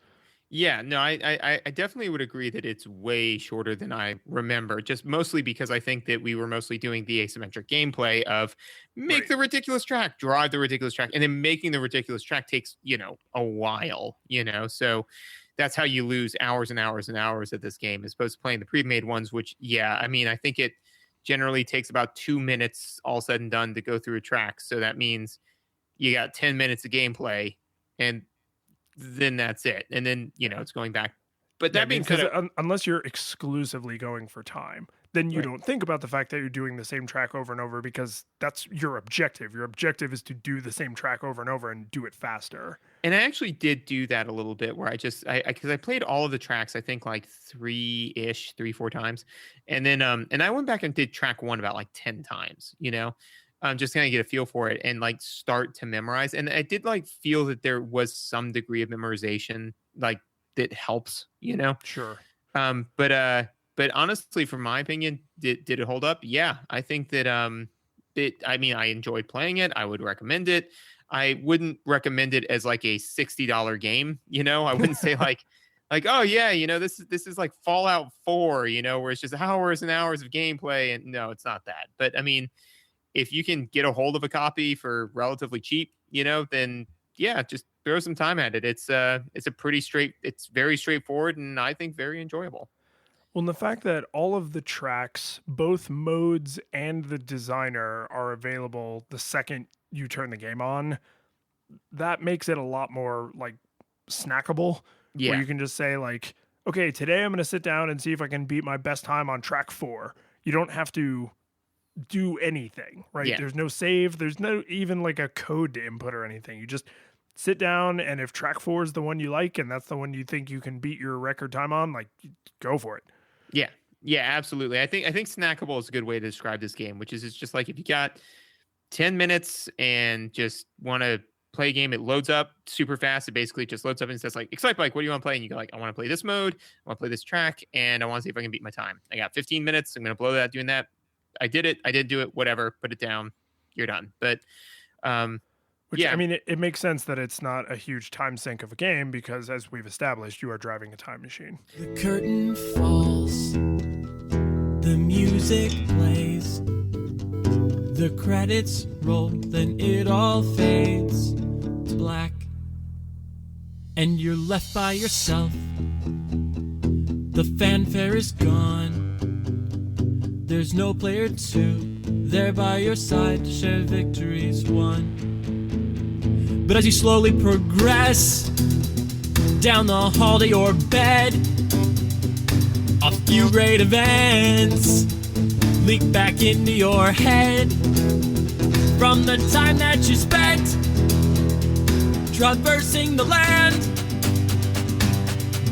Yeah, no, I definitely would agree that it's way shorter than I remember, just mostly because I think that we were mostly doing the asymmetric gameplay of make the ridiculous track, drive the ridiculous track, and then making the ridiculous track takes, a while, so that's how you lose hours and hours and hours at this game as opposed to playing the pre-made ones, which, I mean, I think it generally takes about 2 minutes all said and done to go through a track. So that means you got 10 minutes of gameplay and then that's it. And then, it's going back. But that being said, unless you're exclusively going for time, then you don't think about the fact that you're doing the same track over and over because that's your objective. Your objective is to do the same track over and over and do it faster. And I actually did do that a little bit where because I played all of the tracks, I think like 3-4 times. And then, and I went back and did track 1 about like 10 times, just kind of get a feel for it and like start to memorize. And I did like feel that there was some degree of memorization, like that helps, Sure. But honestly, from my opinion, did it hold up? Yeah, I think that I enjoyed playing it. I would recommend it. I wouldn't recommend it as like a $60 game. I wouldn't say like, oh yeah, this is like Fallout 4, where it's just hours and hours of gameplay. And no, it's not that. But I mean, if you can get a hold of a copy for relatively cheap, then yeah, just throw some time at it. It's very straightforward, and I think very enjoyable. Well, and the fact that all of the tracks, both modes and the designer, are available the second you turn the game on, that makes it a lot more like snackable. Yeah. Where you can just say like, okay, today I'm going to sit down and see if I can beat my best time on track 4. You don't have to do anything, right? Yeah. There's no save. There's no even like a code to input or anything. You just sit down, and if track 4 is the one you like and that's the one you think you can beat your record time on, like, go for it. Yeah. Yeah, absolutely. I think snackable is a good way to describe this game, which is it's just like if you got 10 minutes and just want to play a game, it loads up super fast. It basically just loads up and says like, Excitebike, what do you want to play? And you go like, I want to play this mode, I want to play this track, and I want to see if I can beat my time. I got 15 minutes. I'm going to blow that doing that. I did it. I did do it. Whatever. Put it down. You're done. But Which, yeah, I mean, it makes sense that it's not a huge time sink of a game because, as we've established, you are driving a time machine. The curtain falls, the music plays, the credits roll, then it all fades to black, and you're left by yourself. The fanfare is gone. There's no player 2 there by your side to share victories won. But as you slowly progress down the hall to your bed, a few great events leak back into your head from the time that you spent traversing the land,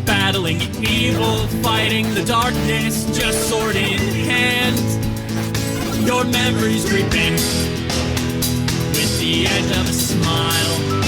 battling evil, fighting the darkness, just sword in hand. Your memories creep in with the edge of a smile.